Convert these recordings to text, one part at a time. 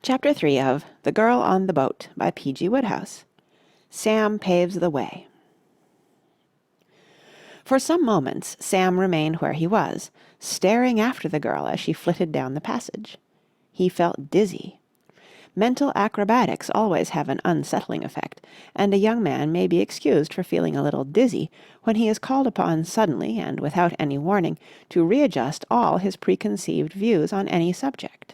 Chapter 3 of The Girl on the Boat by P.G. Wodehouse. Sam Paves the Way. For some moments Sam remained where he was, staring after the girl as she flitted down the passage. He felt dizzy. Mental acrobatics always have an unsettling effect, and a young man may be excused for feeling a little dizzy when he is called upon suddenly and without any warning to readjust all his preconceived views on any subject.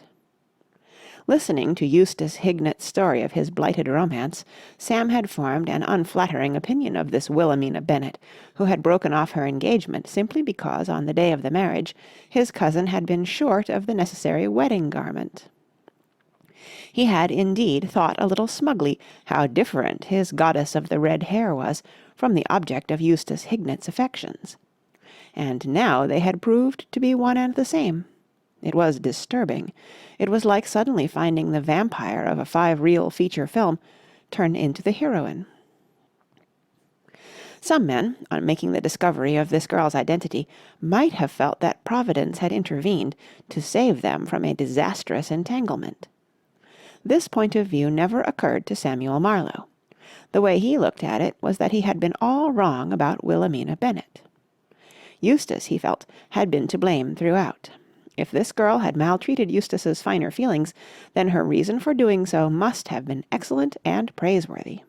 Listening to Eustace Hignett's story of his blighted romance, Sam had formed an unflattering opinion of this Wilhelmina Bennet, who had broken off her engagement simply because on the day of the marriage his cousin had been short of the necessary wedding garment. He had indeed thought a little smugly how different his goddess of the red hair was from the object of Eustace Hignett's affections. And now they had proved to be one and the same. It was disturbing. It was like suddenly finding the vampire of a 5-reel feature film turned into the heroine. Some men, on making the discovery of this girl's identity, might have felt that Providence had intervened to save them from a disastrous entanglement. This point of view never occurred to Samuel Marlowe. The way he looked at it was that he had been all wrong about Wilhelmina Bennet. Eustace, he felt, had been to blame throughout. If this girl had maltreated Eustace's finer feelings, then her reason for doing so must have been excellent and praiseworthy.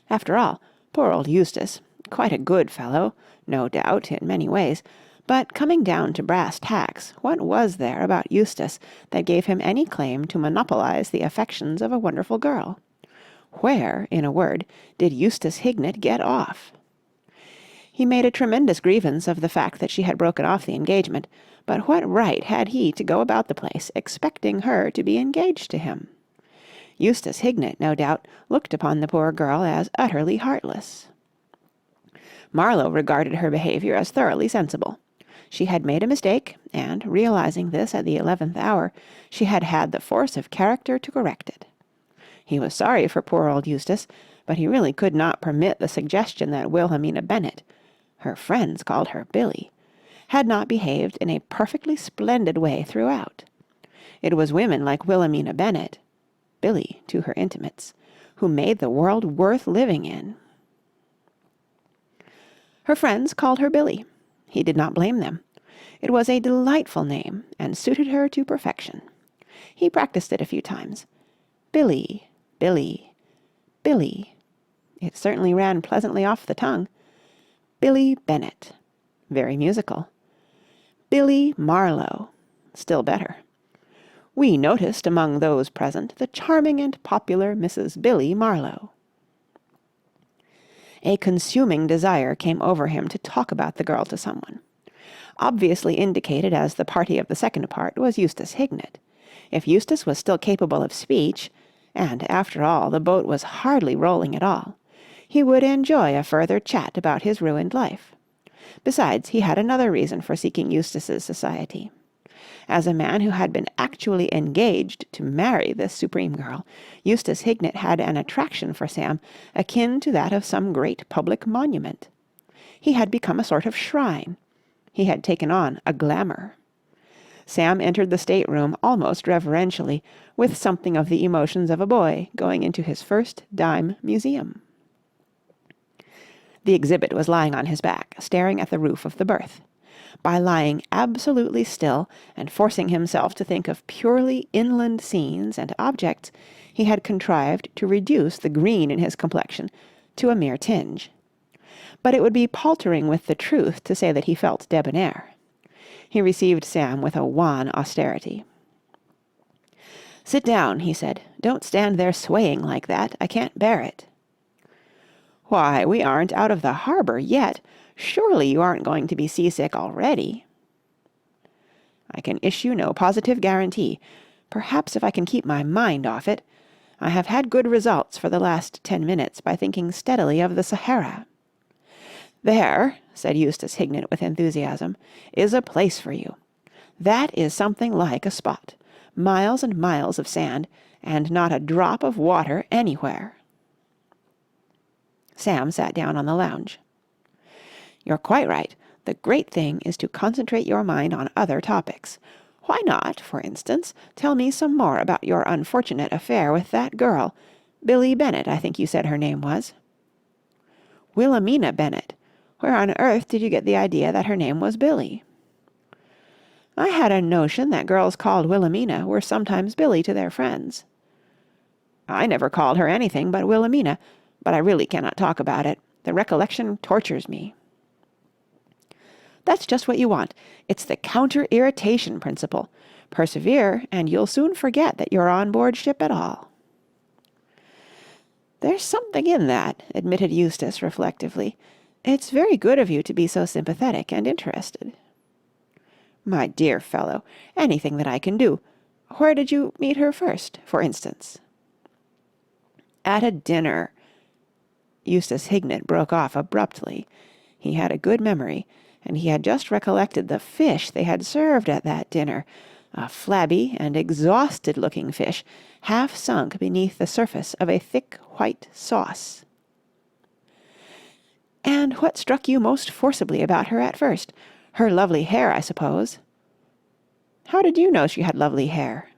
After all, poor old Eustace, quite a good fellow, no doubt, in many ways, but coming down to brass tacks, what was there about Eustace that gave him any claim to monopolize the affections of a wonderful girl? Where, in a word, did Eustace Hignett get off? He made a tremendous grievance of the fact that she had broken off the engagement, but what right had he to go about the place expecting her to be engaged to him? Eustace Hignett, no doubt, looked upon the poor girl as utterly heartless. Marlowe regarded her behaviour as thoroughly sensible. She had made a mistake, and, realizing this at the 11th hour, she had had the force of character to correct it. He was sorry for poor old Eustace, but he really could not permit the suggestion that Wilhelmina Bennet, her friends called her Billie, had not behaved in a perfectly splendid way throughout. It was women like Wilhelmina Bennet, Billie to her intimates, who made the world worth living in. Her friends called her Billie. He did not blame them. It was a delightful name, and suited her to perfection. He practiced it a few times. Billie, Billie, Billie. It certainly ran pleasantly off the tongue. Billie Bennet. Very musical. Billie Marlowe. Still better. We noticed among those present the charming and popular Mrs. Billie Marlowe. A consuming desire came over him to talk about the girl to someone. Obviously indicated as the party of the second part was Eustace Hignett. If Eustace was still capable of speech, and after all the boat was hardly rolling at all, he would enjoy a further chat about his ruined life. Besides, he had another reason for seeking Eustace's society. As a man who had been actually engaged to marry this supreme girl, Eustace Hignett had an attraction for Sam akin to that of some great public monument. He had become a sort of shrine. He had taken on a glamour. Sam entered the stateroom almost reverentially, with something of the emotions of a boy going into his first dime museum. The exhibit was lying on his back, staring at the roof of the berth. By lying absolutely still and forcing himself to think of purely inland scenes and objects, he had contrived to reduce the green in his complexion to a mere tinge. But it would be paltering with the truth to say that he felt debonair. He received Sam with a wan austerity. "Sit down," he said. "Don't stand there swaying like that. I can't bear it." "Why, we aren't out of the harbour yet. Surely you aren't going to be seasick already?" "I can issue no positive guarantee. Perhaps if I can keep my mind off it. I have had good results for the last 10 minutes by thinking steadily of the Sahara." "There," said Eustace Hignett with enthusiasm, "is a place for you. That is something like a spot. Miles and miles of sand, and not a drop of water anywhere." Sam sat down on the lounge. "You're quite right. The great thing is to concentrate your mind on other topics. Why not, for instance, tell me some more about your unfortunate affair with that girl, Billie Bennet, I think you said her name was." "Wilhelmina Bennet. Where on earth did you get the idea that her name was Billie?" "I had a notion that girls called Wilhelmina were sometimes Billie to their friends." "I never called her anything but Wilhelmina, but I really cannot talk about it. The recollection tortures me." "That's just what you want. It's the counter-irritation principle. Persevere, and you'll soon forget that you're on board ship at all." "There's something in that," admitted Eustace reflectively. "It's very good of you to be so sympathetic and interested." "My dear fellow, anything that I can do. Where did you meet her first, for instance?" "At a dinner." Eustace Hignett broke off abruptly. He had a good memory, and he had just recollected the fish they had served at that dinner, a flabby and exhausted-looking fish, half sunk beneath the surface of a thick white sauce. "And what struck you most forcibly about her at first? Her lovely hair, I suppose." "How did you know she had lovely hair?"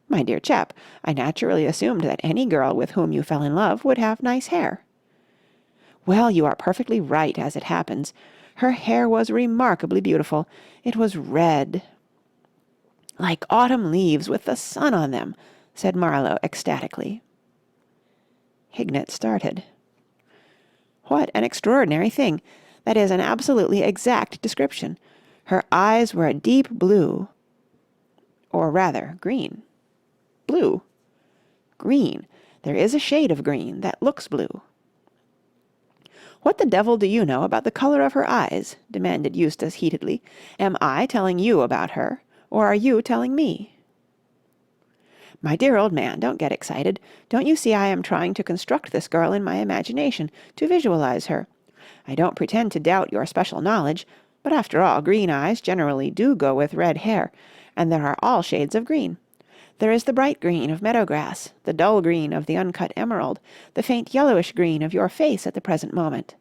"My dear chap, I naturally assumed that any girl with whom you fell in love would have nice hair." "Well, you are perfectly right, as it happens. Her hair was remarkably beautiful. It was red." "Like autumn leaves with the sun on them," said Marlowe ecstatically. Hignett started. "What an extraordinary thing! That is an absolutely exact description. Her eyes were a deep blue, or rather green. Blue. Green. There is a shade of green that looks blue." "What the devil do you know about the colour of her eyes?" demanded Eustace heatedly. "Am I telling you about her, or are you telling me?" "My dear old man, don't get excited. Don't you see I am trying to construct this girl in my imagination, to visualize her? I don't pretend to doubt your special knowledge, but after all, green eyes generally do go with red hair, and there are all shades of green. There is the bright green of meadow grass, the dull green of the uncut emerald, the faint yellowish green of your face at the present moment."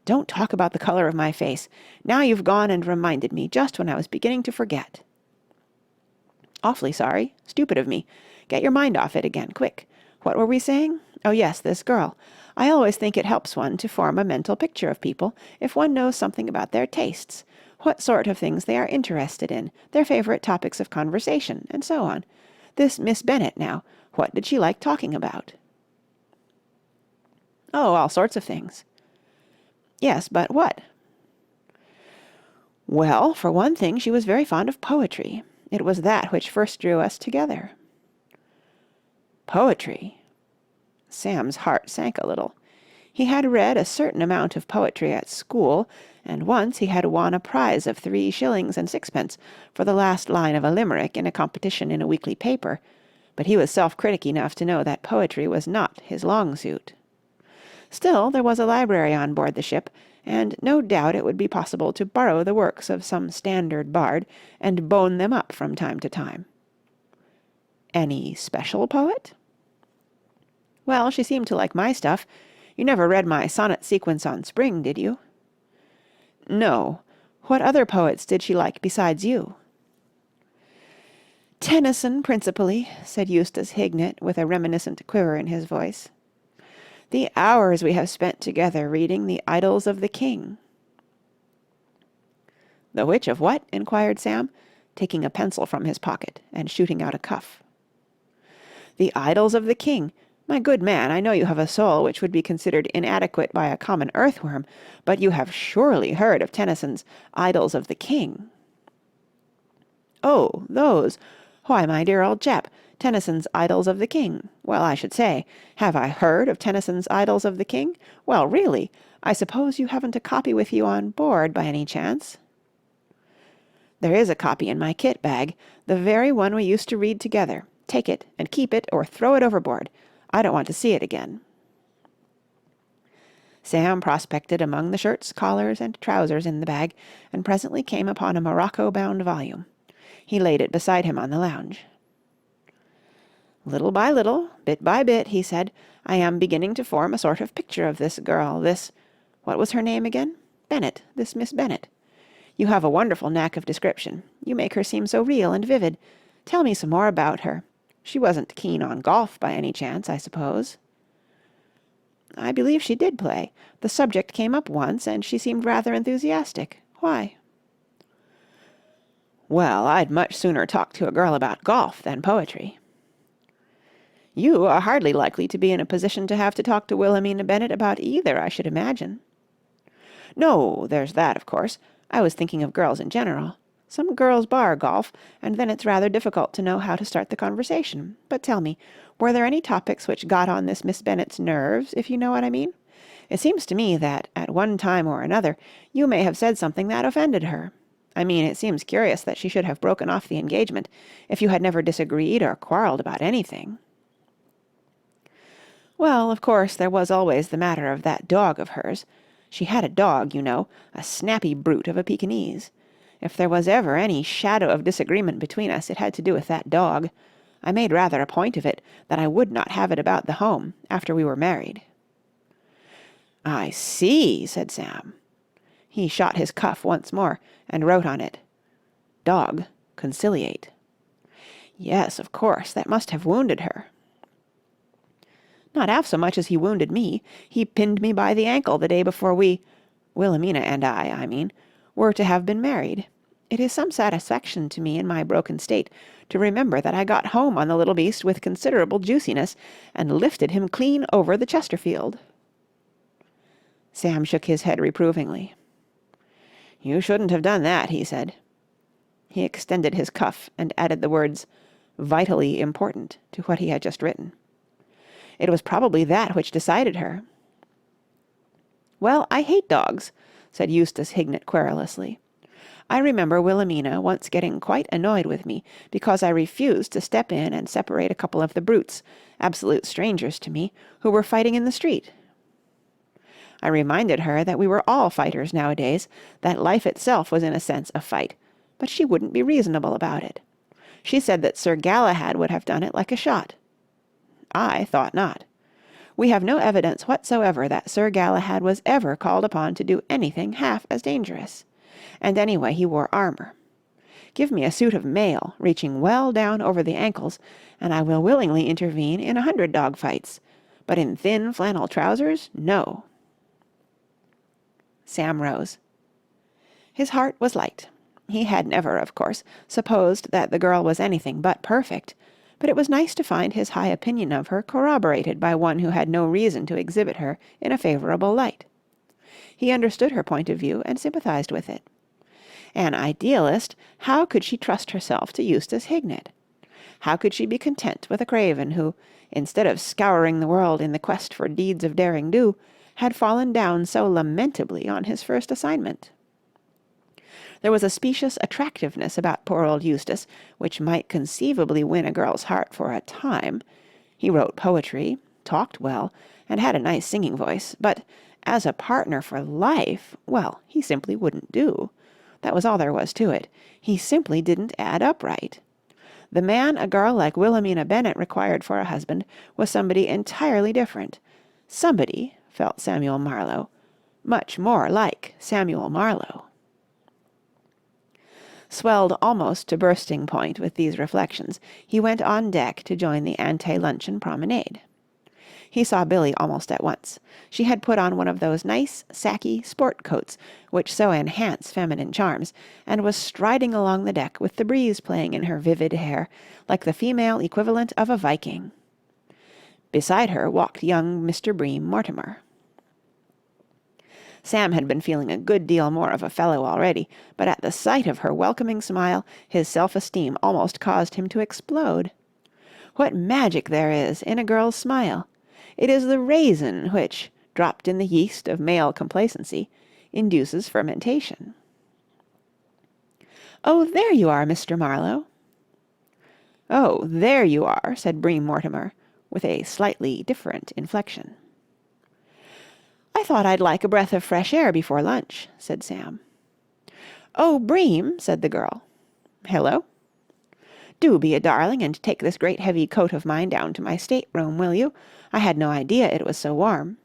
"Don't talk about the colour of my face. Now you've gone and reminded me just when I was beginning to forget." "Awfully sorry. Stupid of me. Get your mind off it again, quick. What were we saying? Oh yes, this girl. I always think it helps one to form a mental picture of people if one knows something about their tastes, what sort of things they are interested in, their favourite topics of conversation, and so on. This Miss Bennet, now, what did she like talking about?" "Oh, all sorts of things." "Yes, but what?" "Well, for one thing, she was very fond of poetry. It was that which first drew us together." "Poetry?" Sam's heart sank a little. He had read a certain amount of poetry at school, and once he had won a prize of 3 shillings and sixpence for the last line of a limerick in a competition in a weekly paper, but he was self-critic enough to know that poetry was not his long suit. Still, there was a library on board the ship, and no doubt it would be possible to borrow the works of some standard bard and bone them up from time to time. "Any special poet?" "Well, she seemed to like my stuff. You never read my sonnet sequence on spring, did you?" "No. What other poets did she like besides you?" "Tennyson, principally," said Eustace Hignett with a reminiscent quiver in his voice. "The hours we have spent together reading the Idylls of the King." "The which of what?" inquired Sam, taking a pencil from his pocket and shooting out a cuff. "The Idylls of the King. My good man, I know you have a soul which would be considered inadequate by a common earthworm, but you have surely heard of Tennyson's Idylls of the King." "Oh, those. Why, my dear old chap, Tennyson's Idylls of the King. Well, I should say. Have I heard of Tennyson's Idylls of the King? Well, really, I suppose you haven't a copy with you on board by any chance?" "There is a copy in my kit bag, the very one we used to read together. Take it, and keep it, or throw it overboard. I don't want to see it again." Sam prospected among the shirts, collars, and trousers in the bag, and presently came upon a morocco-bound volume. He laid it beside him on the lounge. "Little by little, bit by bit," he said, "I am beginning to form a sort of picture of this girl, this—what was her name again? Bennet, this Miss Bennet. You have a wonderful knack of description. You make her seem so real and vivid. Tell me some more about her. She wasn't keen on golf by any chance, I suppose?" "I believe she did play. The subject came up once, and she seemed rather enthusiastic. Why?" "Well, I'd much sooner talk to a girl about golf than poetry." "You are hardly likely to be in a position to have to talk to Wilhelmina Bennett about either, I should imagine." "No, there's that, of course. I was thinking of girls in general. Some girls bar golf, and then it's rather difficult to know how to start the conversation. But tell me, were there any topics which got on this Miss Bennett's nerves, if you know what I mean? It seems to me that, at one time or another, you may have said something that offended her. I mean, it seems curious that she should have broken off the engagement if you had never disagreed or quarrelled about anything." "Well, of course, there was always the matter of that dog of hers. She had a dog, you know, a snappy brute of a Pekingese. If there was ever any shadow of disagreement between us, it had to do with that dog. I made rather a point of it that I would not have it about the home after we were married." "I see," said Sam. He shot his cuff once more, and wrote on it, "Dog, conciliate." "Yes, of course, that must have wounded her." "Not half so much as he wounded me. He pinned me by the ankle the day before Wilhelmina and I mean, were to have been married. It is some satisfaction to me in my broken state to remember that I got home on the little beast with considerable juiciness and lifted him clean over the Chesterfield." Sam shook his head reprovingly. "You shouldn't have done that," he said. He extended his cuff and added the words, "vitally important," to what he had just written. It was probably that which decided her. "Well, I hate dogs," said Eustace Hignett querulously. "I remember Wilhelmina once getting quite annoyed with me because I refused to step in and separate a couple of the brutes, absolute strangers to me, who were fighting in the street. I reminded her that we were all fighters nowadays, that life itself was in a sense a fight, but she wouldn't be reasonable about it. She said that Sir Galahad would have done it like a shot. I thought not. We have no evidence whatsoever that Sir Galahad was ever called upon to do anything half as dangerous. And anyway, he wore armour. Give me a suit of mail, reaching well down over the ankles, and I will willingly intervene in 100 dog fights. But in thin flannel trousers, no." Sam rose. His heart was light. He had never, of course, supposed that the girl was anything but perfect, but it was nice to find his high opinion of her corroborated by one who had no reason to exhibit her in a favourable light. He understood her point of view and sympathized with it. An idealist, how could she trust herself to Eustace Hignett? How could she be content with a craven who, instead of scouring the world in the quest for deeds of derring-do, had fallen down so lamentably on his first assignment? There was a specious attractiveness about poor old Eustace which might conceivably win a girl's heart for a time. He wrote poetry, talked well, and had a nice singing voice, but as a partner for life, well, he simply wouldn't do. That was all there was to it. He simply didn't add up right. The man a girl like Wilhelmina Bennett required for a husband was somebody entirely different. Somebody, felt Samuel Marlowe, much more like Samuel Marlowe. Swelled almost to bursting point with these reflections, he went on deck to join the ante-luncheon promenade. He saw Billie almost at once. She had put on one of those nice, sacky sport coats which so enhance feminine charms, and was striding along the deck with the breeze playing in her vivid hair, like the female equivalent of a Viking. Beside her walked young Mr. Bream Mortimer. Sam had been feeling a good deal more of a fellow already, but at the sight of her welcoming smile, his self-esteem almost caused him to explode. What magic there is in a girl's smile! It is the raisin which, dropped in the yeast of male complacency, induces fermentation. "Oh, there you are, Mr. Marlowe." "Oh, there you are," said Bream Mortimer, with a slightly different inflection. "I thought I'd like a breath of fresh air before lunch," said Sam. "Oh, Bream," said the girl. "Hello?" "Do be a darling and take this great heavy coat of mine down to my stateroom, will you? I had no idea it was so warm."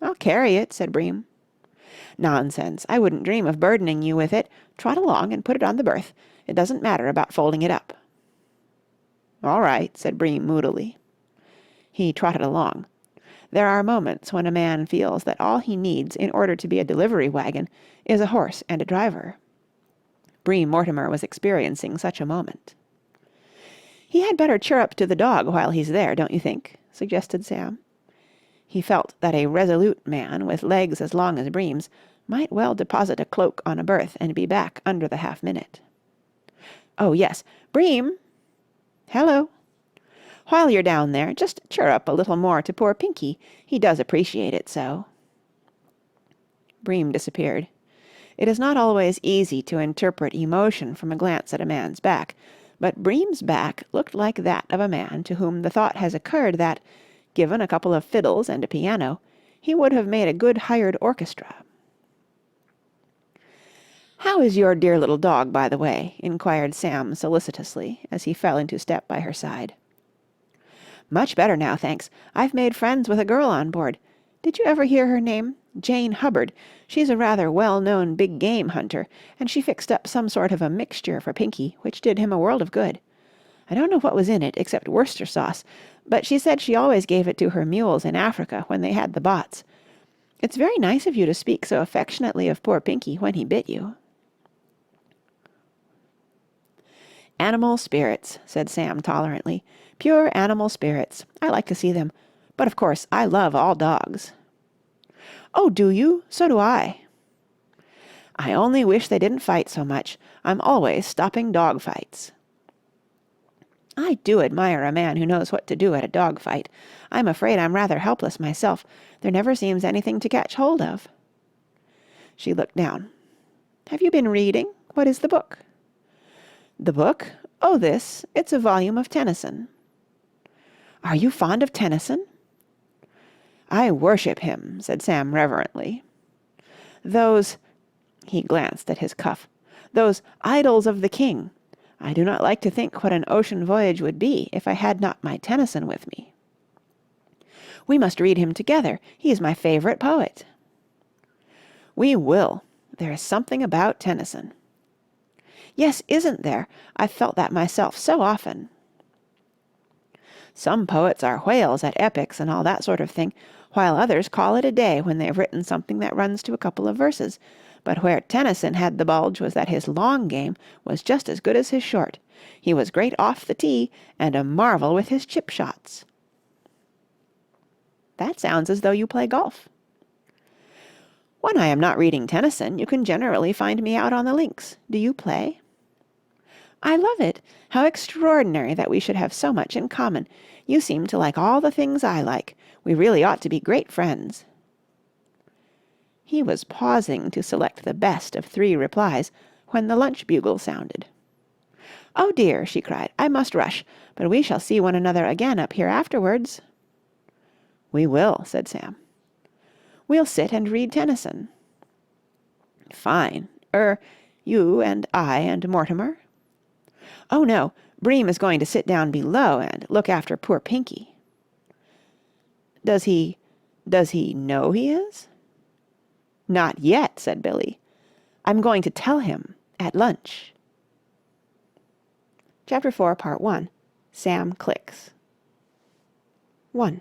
"I'll carry it," said Bream. Nonsense. I wouldn't dream of burdening you with it. Trot along and put it on the berth. It doesn't matter about folding it up. All right, said Bream moodily. He trotted along. There are moments when a man feels that all he needs in order to be a delivery wagon is a horse and a driver. Bream Mortimer was experiencing such a moment. He had better chirrup to the dog while he's there, don't you think? Suggested Sam. He felt that a resolute man with legs as long as Bream's might well deposit a cloak on a berth and be back under the half-minute. Oh, yes. Bream! Hello. While you're down there, just chirrup a little more to poor Pinky. He does appreciate it so. Bream disappeared. It is not always easy to interpret emotion from a glance at a man's back, but Bream's back looked like that of a man to whom the thought has occurred that, given a couple of fiddles and a piano, he would have made a good hired orchestra. "How is your dear little dog, by the way?" inquired Sam solicitously, as he fell into step by her side. "Much better now, thanks. I've made friends with a girl on board. Did you ever hear her name? Jane Hubbard. She's a rather well-known big-game hunter, and she fixed up some sort of a mixture for Pinky, which did him a world of good. I don't know what was in it, except Worcester sauce, but she said she always gave it to her mules in Africa when they had the bots. It's very nice of you to speak so affectionately of poor Pinky when he bit you." "Animal spirits," said Sam tolerantly. "Pure animal spirits. I like to see them. But of course I love all dogs." "Oh, do you? So do I." "I only wish they didn't fight so much. I'm always stopping dog fights." "I do admire a man who knows what to do at a dog fight. I'm afraid I'm rather helpless myself. There never seems anything to catch hold of." She looked down. "Have you been reading? What is the book?" "The book? Oh, this. It's a volume of Tennyson." "Are you fond of Tennyson?" "I worship him," said Sam reverently. "Those—" he glanced at his cuff. "Those Idylls of the King. I do not like to think what an ocean voyage would be if I had not my Tennyson with me." "We must read him together. He is my favourite poet." "We will. There is something about Tennyson." "Yes, isn't there? I've felt that myself so often." "Some poets are whales at epics and all that sort of thing, while others call it a day when they've written something that runs to a couple of verses. But where Tennyson had the bulge was that his long game was just as good as his short. He was great off the tee and a marvel with his chip shots." "That sounds as though you play golf." "When I am not reading Tennyson, you can generally find me out on the links. Do you play?" "I love it. How extraordinary that we should have so much in common. You seem to like all the things I like. We really ought to be great friends." He was pausing to select the best of 3 replies when the lunch bugle sounded. "Oh dear," she cried, "I must rush, but we shall see one another again up here afterwards." "We will," said Sam. "We'll sit and read Tennyson." "Fine. You and I and Mortimer?" "Oh, no. Bream is going to sit down below and look after poor Pinky." Does he know he is?" "Not yet," said Billie. "I'm going to tell him at lunch." Chapter 4, Part 1. Sam Clicks. 1.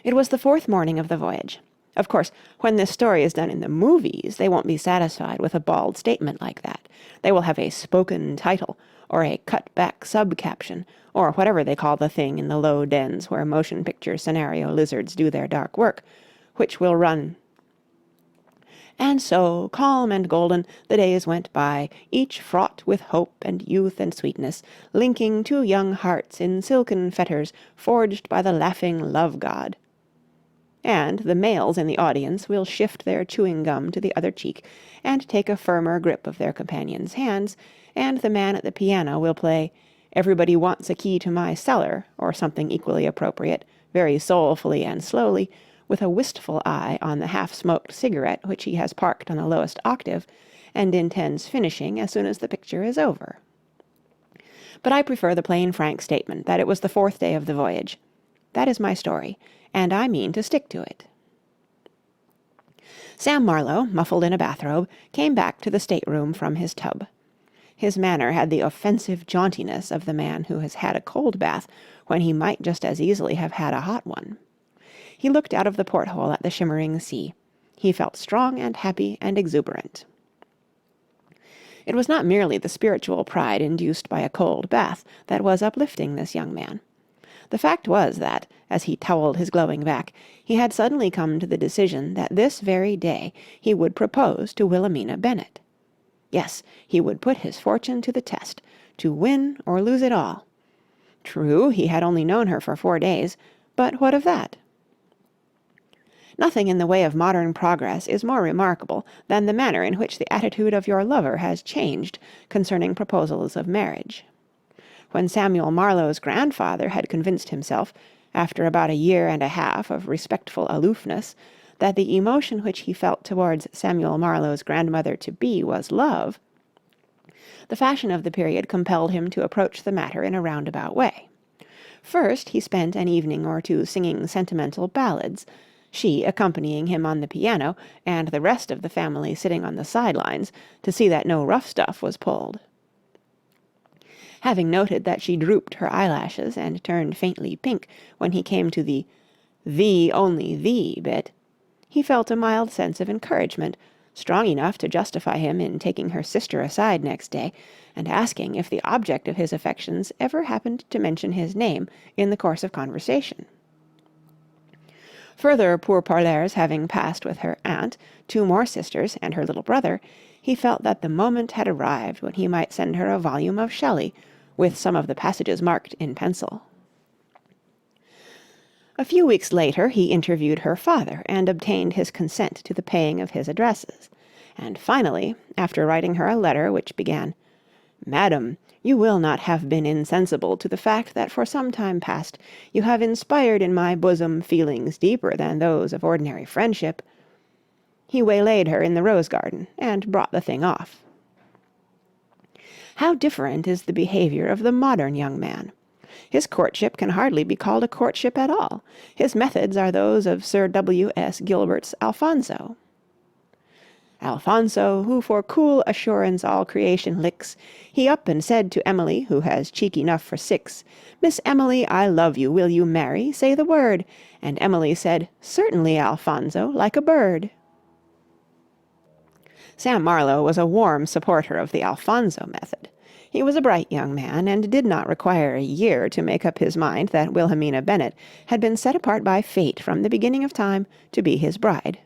It was the 4th morning of the voyage. Of course, when this story is done in the movies, they won't be satisfied with a bald statement like that. They will have a spoken title, or a cut-back sub-caption, or whatever they call the thing in the low dens where motion picture scenario lizards do their dark work, which will run: "And so, calm and golden, the days went by, each fraught with hope and youth and sweetness, linking 2 young hearts in silken fetters forged by the laughing love-god." And the males in the audience will shift their chewing gum to the other cheek and take a firmer grip of their companions' hands, and the man at the piano will play "Everybody Wants a Key to My Cellar," or something equally appropriate, very soulfully and slowly, with a wistful eye on the half-smoked cigarette which he has parked on the lowest octave, and intends finishing as soon as the picture is over. But I prefer the plain frank statement that it was the 4th day of the voyage. That is my story, and I mean to stick to it. Sam Marlowe, muffled in a bathrobe, came back to the stateroom from his tub. His manner had the offensive jauntiness of the man who has had a cold bath when he might just as easily have had a hot one. He looked out of the porthole at the shimmering sea. He felt strong and happy and exuberant. It was not merely the spiritual pride induced by a cold bath that was uplifting this young man. The fact was that, as he towelled his glowing back, he had suddenly come to the decision that this very day he would propose to Wilhelmina Bennet. Yes, he would put his fortune to the test, to win or lose it all. True, he had only known her for 4 days, but what of that? Nothing in the way of modern progress is more remarkable than the manner in which the attitude of your lover has changed concerning proposals of marriage. When Samuel Marlowe's grandfather had convinced himself, after about a year and a half of respectful aloofness, that the emotion which he felt towards Samuel Marlowe's grandmother-to-be was love, the fashion of the period compelled him to approach the matter in a roundabout way. First, he spent an evening or two singing sentimental ballads, she accompanying him on the piano, and the rest of the family sitting on the sidelines to see that no rough stuff was pulled. Having noted that she drooped her eyelashes and turned faintly pink when he came to the "thee, only thee" bit, he felt a mild sense of encouragement, strong enough to justify him in taking her sister aside next day and asking if the object of his affections ever happened to mention his name in the course of conversation. Further pourparlers having passed with her aunt, 2 more sisters, and her little brother, he felt that the moment had arrived when he might send her a volume of Shelley, with some of the passages marked in pencil. A few weeks later he interviewed her father and obtained his consent to the paying of his addresses, and finally, after writing her a letter which began, "Madam, you will not have been insensible to the fact that for some time past you have inspired in my bosom feelings deeper than those of ordinary friendship," he waylaid her in the rose garden and brought the thing off. How different is the behaviour of the modern young man! His courtship can hardly be called a courtship at all. His methods are those of Sir W. S. Gilbert's Alfonso. Alfonso, who for cool assurance all creation licks, he up and said to Emily, who has cheek enough for 6, "Miss Emily, I love you, will you marry? Say the word." And Emily said, "Certainly, Alfonso, like a bird." Sam Marlowe was a warm supporter of the Alfonso method. He was a bright young man, and did not require a year to make up his mind that Wilhelmina Bennet had been set apart by fate from the beginning of time to be his bride.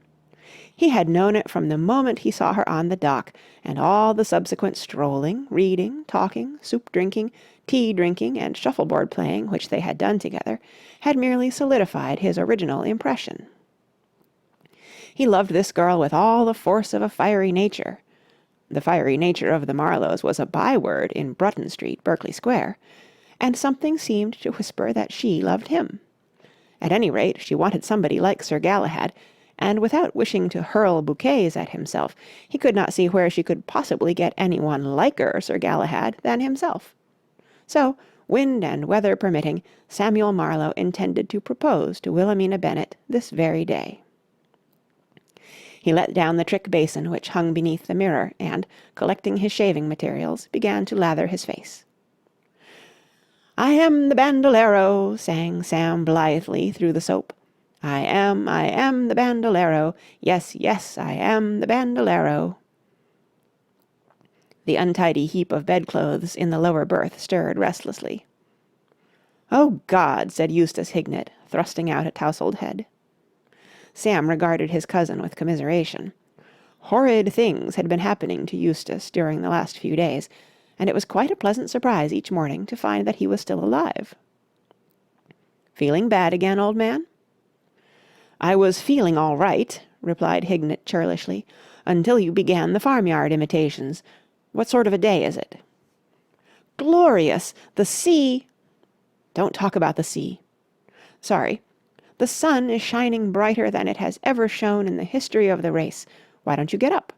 He had known it from the moment he saw her on the dock, and all the subsequent strolling, reading, talking, soup-drinking, tea-drinking, and shuffleboard playing which they had done together had merely solidified his original impression. He loved this girl with all the force of a fiery nature. The fiery nature of the Marlowes was a byword in Bruton Street, Berkeley Square, and something seemed to whisper that she loved him. At any rate, she wanted somebody like Sir Galahad, and without wishing to hurl bouquets at himself, he could not see where she could possibly get anyone liker Sir Galahad than himself. So, wind and weather permitting, Samuel Marlowe intended to propose to Wilhelmina Bennet this very day. He let down the trick basin which hung beneath the mirror, and, collecting his shaving materials, began to lather his face. "I am the bandolero," sang Sam blithely through the soap. I am the bandolero. Yes, yes, I am the bandolero." The untidy heap of bedclothes in the lower berth stirred restlessly. "Oh, God!" said Eustace Hignett, thrusting out a tousled head. Sam regarded his cousin with commiseration. Horrid things had been happening to Eustace during the last few days, and it was quite a pleasant surprise each morning to find that he was still alive. "Feeling bad again, old man?" "I was feeling all right," replied Hignett churlishly, "until you began the farmyard imitations. What sort of a day is it?" "Glorious! The sea—" "Don't talk about the sea." "Sorry. The sun is shining brighter than it has ever shone in the history of the race. Why don't you get up?"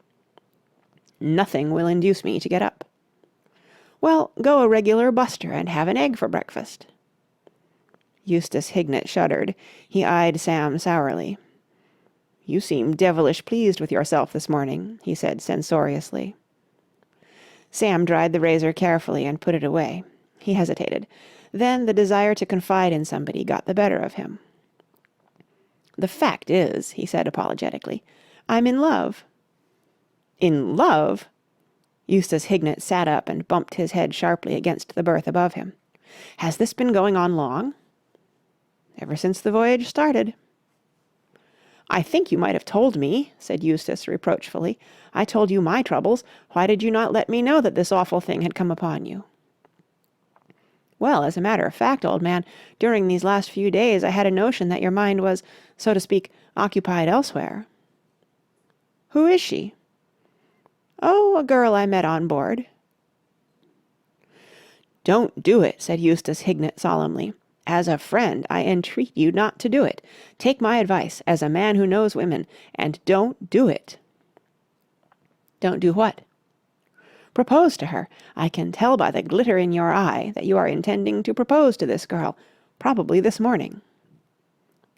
"Nothing will induce me to get up." "Well, go a regular buster and have an egg for breakfast." Eustace Hignett shuddered. He eyed Sam sourly. "You seem devilish pleased with yourself this morning," he said censoriously. Sam dried the razor carefully and put it away. He hesitated. Then the desire to confide in somebody got the better of him. "The fact is," he said apologetically, "I'm in love." "In love?" Eustace Hignett sat up and bumped his head sharply against the berth above him. "Has this been going on long?" "Ever since the voyage started." "I think you might have told me," said Eustace reproachfully. "I told you my troubles. Why did you not let me know that this awful thing had come upon you?" "Well, as a matter of fact, old man, during these last few days I had a notion that your mind was, so to speak, occupied elsewhere." "Who is she?" "Oh, a girl I met on board." "Don't do it," said Eustace Hignett solemnly. "As a friend, I entreat you not to do it. Take my advice, as a man who knows women, and don't do it." "Don't do what?" "Propose to her. I can tell by the glitter in your eye that you are intending to propose to this girl, probably this morning."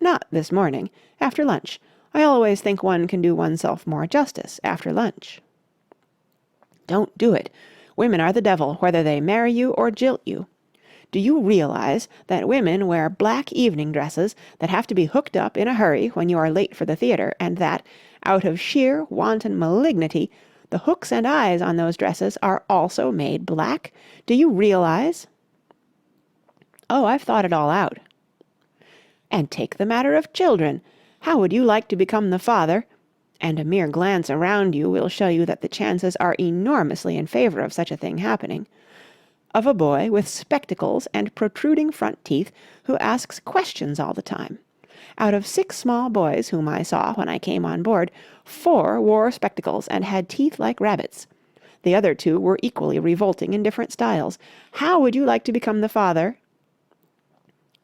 "Not this morning. After lunch. I always think one can do oneself more justice after lunch." "Don't do it. Women are the devil, whether they marry you or jilt you. Do you realize that women wear black evening dresses that have to be hooked up in a hurry when you are late for the theatre, and that, out of sheer wanton malignity, the hooks and eyes on those dresses are also made black? Do you realize?" "Oh, I've thought it all out." "And take the matter of children. How would you like to become the father, and a mere glance around you will show you that the chances are enormously in favour of such a thing happening, of a boy with spectacles and protruding front teeth who asks questions all the time? Out of 6 small boys whom I saw when I came on board, 4 wore spectacles and had teeth like rabbits. The other 2 were equally revolting in different styles. How would you like to become the father?"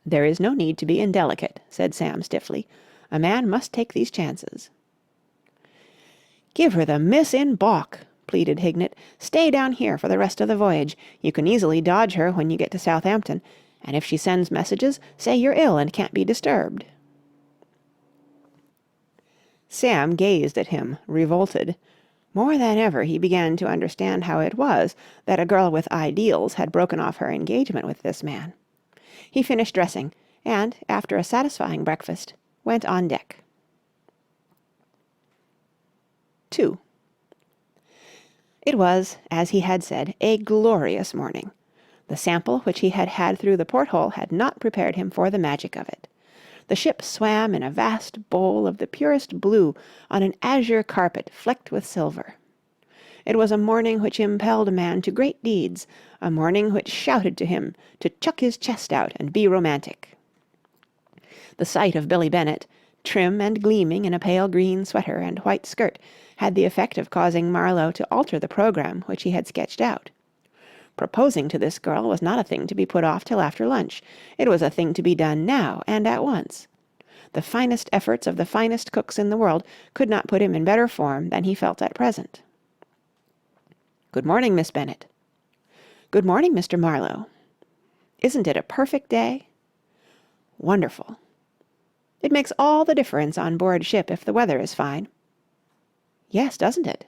"There is no need to be indelicate," said Sam stiffly. "A man must take these chances." "Give her the miss in baulk," pleaded Hignett. "Stay down here for the rest of the voyage. You can easily dodge her when you get to Southampton. And if she sends messages, say you're ill and can't be disturbed." Sam gazed at him, revolted. More than ever he began to understand how it was that a girl with ideals had broken off her engagement with this man. He finished dressing, and, after a satisfying breakfast, went on deck. 2. It was, as he had said, a glorious morning. The sample which he had had through the porthole had not prepared him for the magic of it. The ship swam in a vast bowl of the purest blue on an azure carpet flecked with silver. It was a morning which impelled a man to great deeds, a morning which shouted to him to chuck his chest out and be romantic. The sight of Billie Bennet, trim and gleaming in a pale green sweater and white skirt, had the effect of causing Marlowe to alter the programme which he had sketched out. Proposing to this girl was not a thing to be put off till after lunch. It was a thing to be done now and at once. The finest efforts of the finest cooks in the world could not put him in better form than he felt at present. "Good morning, Miss Bennet." "Good morning, Mr. Marlowe." "Isn't it a perfect day?" "Wonderful." "It makes all the difference on board ship if the weather is fine." "Yes, doesn't it?"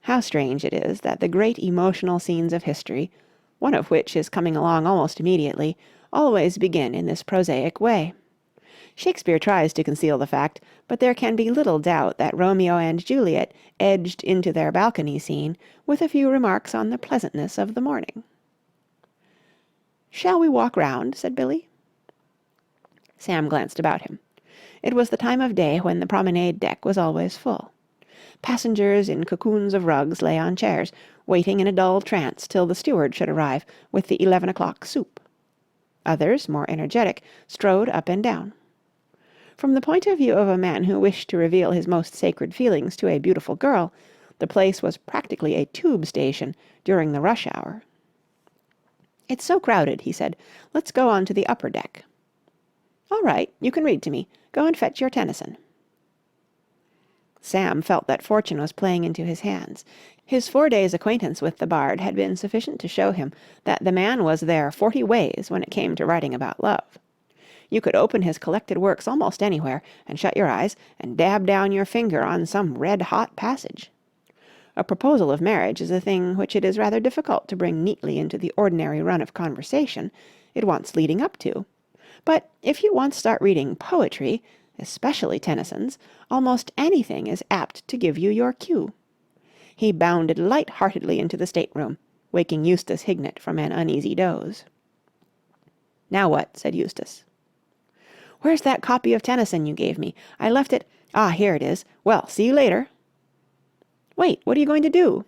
How strange it is that the great emotional scenes of history, one of which is coming along almost immediately, always begin in this prosaic way. Shakespeare tries to conceal the fact, but there can be little doubt that Romeo and Juliet edged into their balcony scene with a few remarks on the pleasantness of the morning. "Shall we walk round?" said Billie. Sam glanced about him. It was the time of day when the promenade deck was always full. Passengers in cocoons of rugs lay on chairs, waiting in a dull trance till the steward should arrive with the 11 o'clock soup. Others, more energetic, strode up and down. From the point of view of a man who wished to reveal his most sacred feelings to a beautiful girl, the place was practically a tube station during the rush hour. "It's so crowded," he said. "Let's go on to the upper deck." "All right, you can read to me. Go and fetch your Tennyson." Sam felt that fortune was playing into his hands. His 4 days' acquaintance with the bard had been sufficient to show him that the man was there 40 ways when it came to writing about love. You could open his collected works almost anywhere, and shut your eyes, and dab down your finger on some red-hot passage. A proposal of marriage is a thing which it is rather difficult to bring neatly into the ordinary run of conversation. It wants leading up to. But if you once start reading poetry, especially Tennyson's, almost anything is apt to give you your cue. He bounded light-heartedly into the stateroom, waking Eustace Hignett from an uneasy doze. "Now what?" said Eustace. "Where's that copy of Tennyson you gave me? I left it... Ah, here it is. Well, see you later." "Wait, what are you going to do?"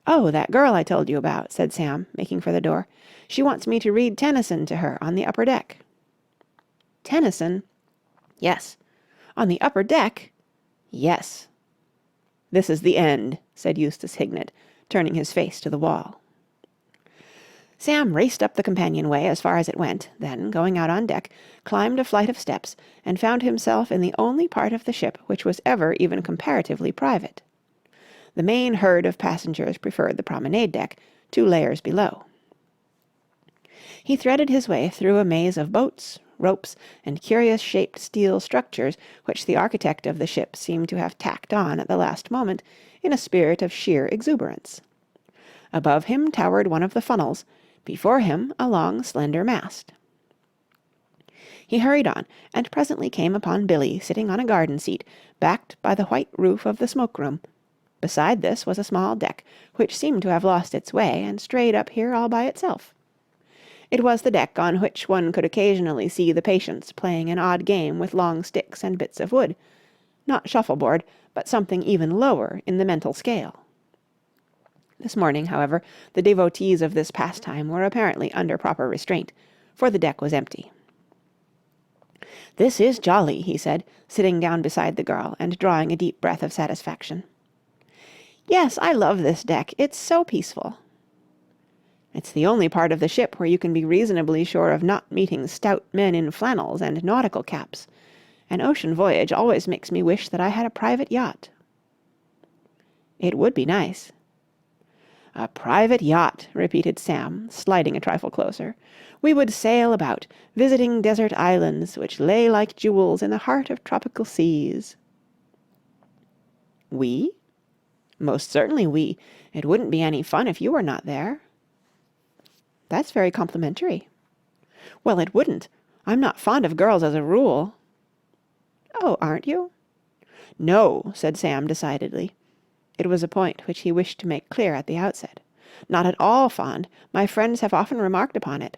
"Oh, that girl I told you about," said Sam, making for the door. "She wants me to read Tennyson to her on the upper deck." "Tennyson?" "Yes." "On the upper deck?" "Yes." "This is the end," said Eustace Hignett, turning his face to the wall. Sam raced up the companionway as far as it went, then, going out on deck, climbed a flight of steps, and found himself in the only part of the ship which was ever even comparatively private. The main herd of passengers preferred the promenade deck, 2 layers below. He threaded his way through a maze of boats, ropes, and curious-shaped steel structures which the architect of the ship seemed to have tacked on at the last moment in a spirit of sheer exuberance. Above him towered one of the funnels, before him a long, slender mast. He hurried on, and presently came upon Billie sitting on a garden seat, backed by the white roof of the smoke-room. Beside this was a small deck, which seemed to have lost its way and strayed up here all by itself. It was the deck on which one could occasionally see the patients playing an odd game with long sticks and bits of wood, not shuffleboard, but something even lower in the mental scale. This morning, however, the devotees of this pastime were apparently under proper restraint, for the deck was empty. "This is jolly," he said, sitting down beside the girl and drawing a deep breath of satisfaction. "Yes, I love this deck. It's so peaceful." "It's the only part of the ship where you can be reasonably sure of not meeting stout men in flannels and nautical caps. An ocean voyage always makes me wish that I had a private yacht." "It would be nice." "A private yacht," repeated Sam, sliding a trifle closer. "We would sail about, visiting desert islands which lay like jewels in the heart of tropical seas." "We?" "Most certainly we. It wouldn't be any fun if you were not there." "That's very complimentary." "Well, it wouldn't. I'm not fond of girls as a rule." "Oh, aren't you?" "No," said Sam decidedly. It was a point which he wished to make clear at the outset. "Not at all fond. My friends have often remarked upon it.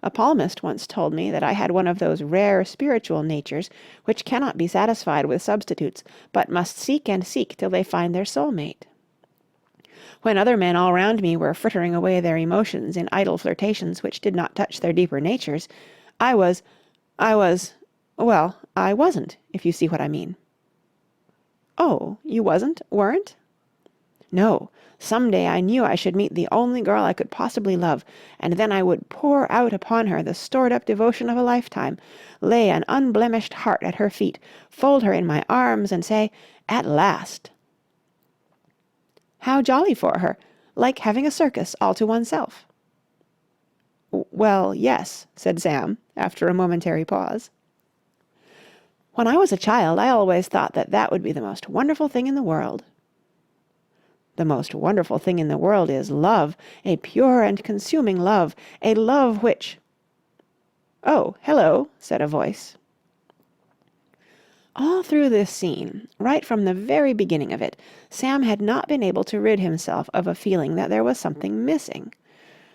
A palmist once told me that I had one of those rare spiritual natures which cannot be satisfied with substitutes, but must seek and seek till they find their soul-mate. When other men all round me were frittering away their emotions in idle flirtations which did not touch their deeper natures, I wasn't, if you see what I mean." "Oh, you weren't?" "No. Some day I knew I should meet the only girl I could possibly love, and then I would pour out upon her the stored-up devotion of a lifetime, lay an unblemished heart at her feet, fold her in my arms, and say, 'At last!'" "How jolly for her! Like having a circus all to oneself." "Well, yes," said Sam, after a momentary pause. "When I was a child, I always thought that that would be the most wonderful thing in the world." "The most wonderful thing in the world is love, a pure and consuming love, a love which—" "Oh, hello," said a voice. All through this scene, right from the very beginning of it, Sam had not been able to rid himself of a feeling that there was something missing.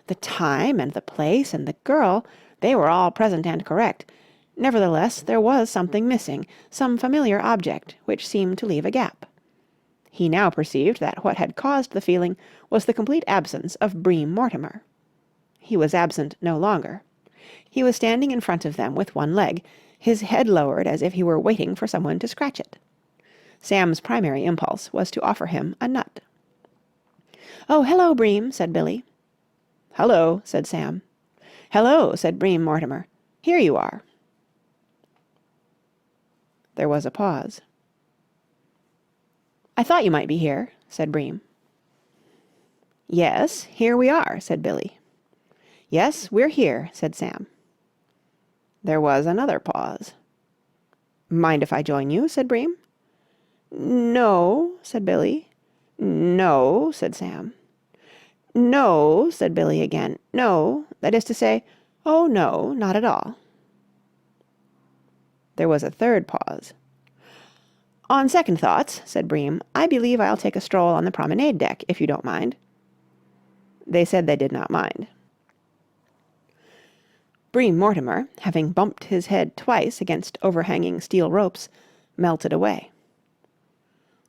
The time and the place and the girl, they were all present and correct. Nevertheless, there was something missing, some familiar object, which seemed to leave a gap. He now perceived that what had caused the feeling was the complete absence of Bream Mortimer. He was absent no longer. He was standing in front of them with one leg, his head lowered as if he were waiting for someone to scratch it. Sam's primary impulse was to offer him a nut. "Oh, hello, Bream," said Billie. "Hello," said Sam. "Hello," said Bream Mortimer. "Here you are." There was a pause. "I thought you might be here," said Bream. "Yes, here we are," said Billie. "Yes, we're here," said Sam. There was another pause. "Mind if I join you?" said Bream. "No," said Billie. "No," said Sam. "No," said Billie again. "No, that is to say, oh no, not at all." There was a third pause. "On second thoughts," said Bream, "I believe I'll take a stroll on the promenade deck, if you don't mind." They said they did not mind. Bream Mortimer, having bumped his head twice against overhanging steel ropes, melted away.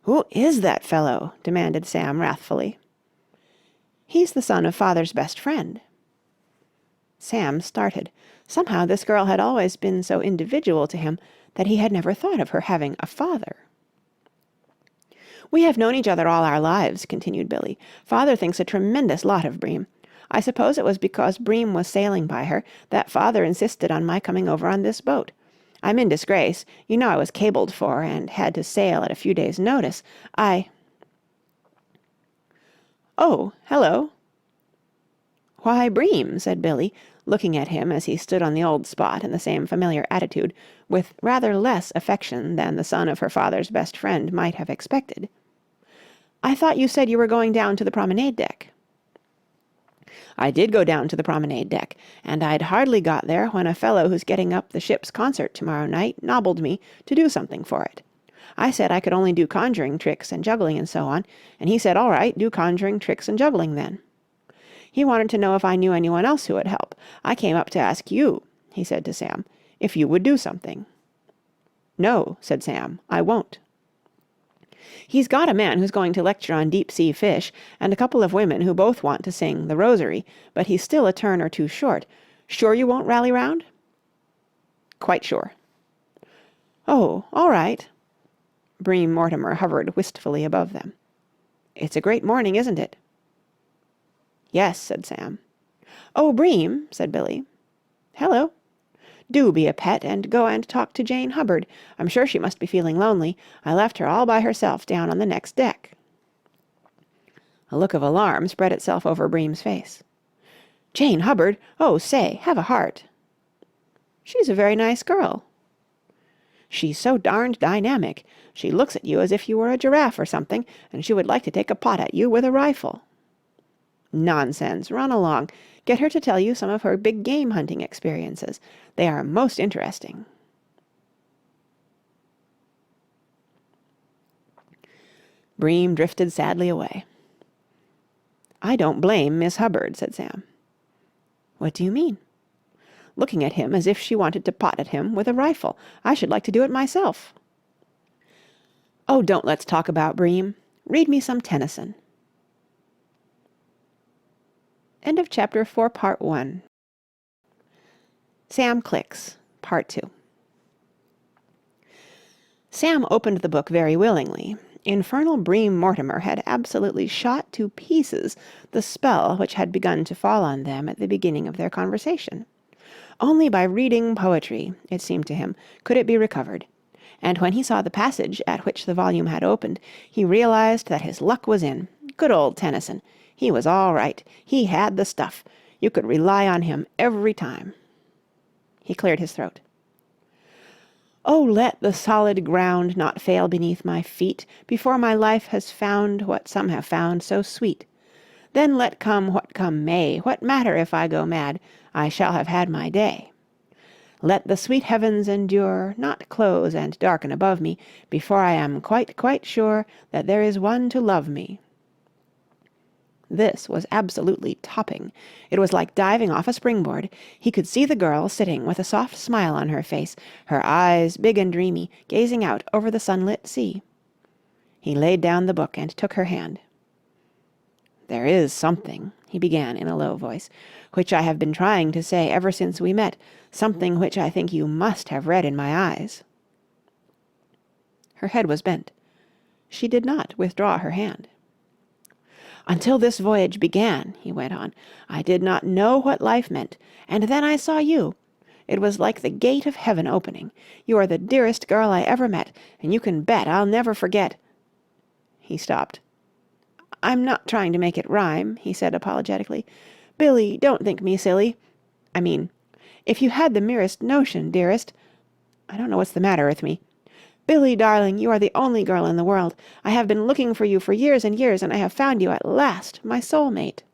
"Who is that fellow?" demanded Sam wrathfully. "He's the son of father's best friend." Sam started. Somehow this girl had always been so individual to him that he had never thought of her having a father. "We have known each other all our lives," continued Billie. "Father thinks a tremendous lot of Bream. I suppose it was because Bream was sailing by her that father insisted on my coming over on this boat. I'm in disgrace. You know I was cabled for and had to sail at a few days' notice. "Oh, hello." "Why, Bream," said Billie, looking at him as he stood on the old spot in the same familiar attitude, with rather less affection than the son of her father's best friend might have expected. "I thought you said you were going down to the promenade deck." "I did go down to the promenade deck, and I'd hardly got there when a fellow who's getting up the ship's concert tomorrow night nobbled me to do something for it. I said I could only do conjuring tricks and juggling and so on, and he said, all right, do conjuring tricks and juggling then. He wanted to know if I knew anyone else who would help. I came up to ask you," he said to Sam, "if you would do something." "No," said Sam, "I won't." "He's got a man who's going to lecture on deep-sea fish, and a couple of women who both want to sing The Rosary, but he's still a turn or two short. Sure you won't rally round?" "Quite sure." "Oh, all right." Bream Mortimer hovered wistfully above them. "It's a great morning, isn't it?" "Yes," said Sam. "Oh, Bream," said Billie. "Hello." "Do be a pet and go and talk to Jane Hubbard. I'm sure she must be feeling lonely. I left her all by herself down on the next deck." A look of alarm spread itself over Bream's face. "Jane Hubbard? Oh, say, have a heart." "She's a very nice girl." "She's so darned dynamic. She looks at you as if you were a giraffe or something, and she would like to take a pot at you with a rifle." "Nonsense. Run along. Get her to tell you some of her big game hunting experiences. They are most interesting." Bream drifted sadly away. "I don't blame Miss Hubbard," said Sam. "What do you mean?" "Looking at him as if she wanted to pot at him with a rifle. I should like to do it myself." "Oh, don't let's talk about Bream. Read me some Tennyson." End of chapter 4, part 1. Sam Clicks, part 2. Sam opened the book very willingly. Infernal Bream Mortimer had absolutely shot to pieces the spell which had begun to fall on them at the beginning of their conversation. Only by reading poetry, it seemed to him, could it be recovered. And when he saw the passage at which the volume had opened, he realized that his luck was in. Good old Tennyson. He was all right. He had the stuff. You could rely on him every time. He cleared his throat. "Oh, let the solid ground not fail beneath my feet before my life has found what some have found so sweet. Then let come what come may, what matter if I go mad, I shall have had my day. Let the sweet heavens endure, not close and darken above me, before I am quite, quite sure that there is one to love me." This was absolutely topping. It was like diving off a springboard. He could see the girl sitting with a soft smile on her face, her eyes big and dreamy, gazing out over the sunlit sea. He laid down the book and took her hand. "There is something," he began in a low voice, "which I have been trying to say ever since we met, something which I think you must have read in my eyes." Her head was bent. She did not withdraw her hand. "Until this voyage began," he went on, "I did not know what life meant, and then I saw you. It was like the gate of heaven opening. You are the dearest girl I ever met, and you can bet I'll never forget—" He stopped. "I'm not trying to make it rhyme," he said apologetically. "Billie, don't think me silly. I mean, If you had the merest notion, dearest... I don't know what's the matter with me. Billie, darling, you are the only girl in the world. I have been looking for you for years and years, and I have found you at last, my soul-mate.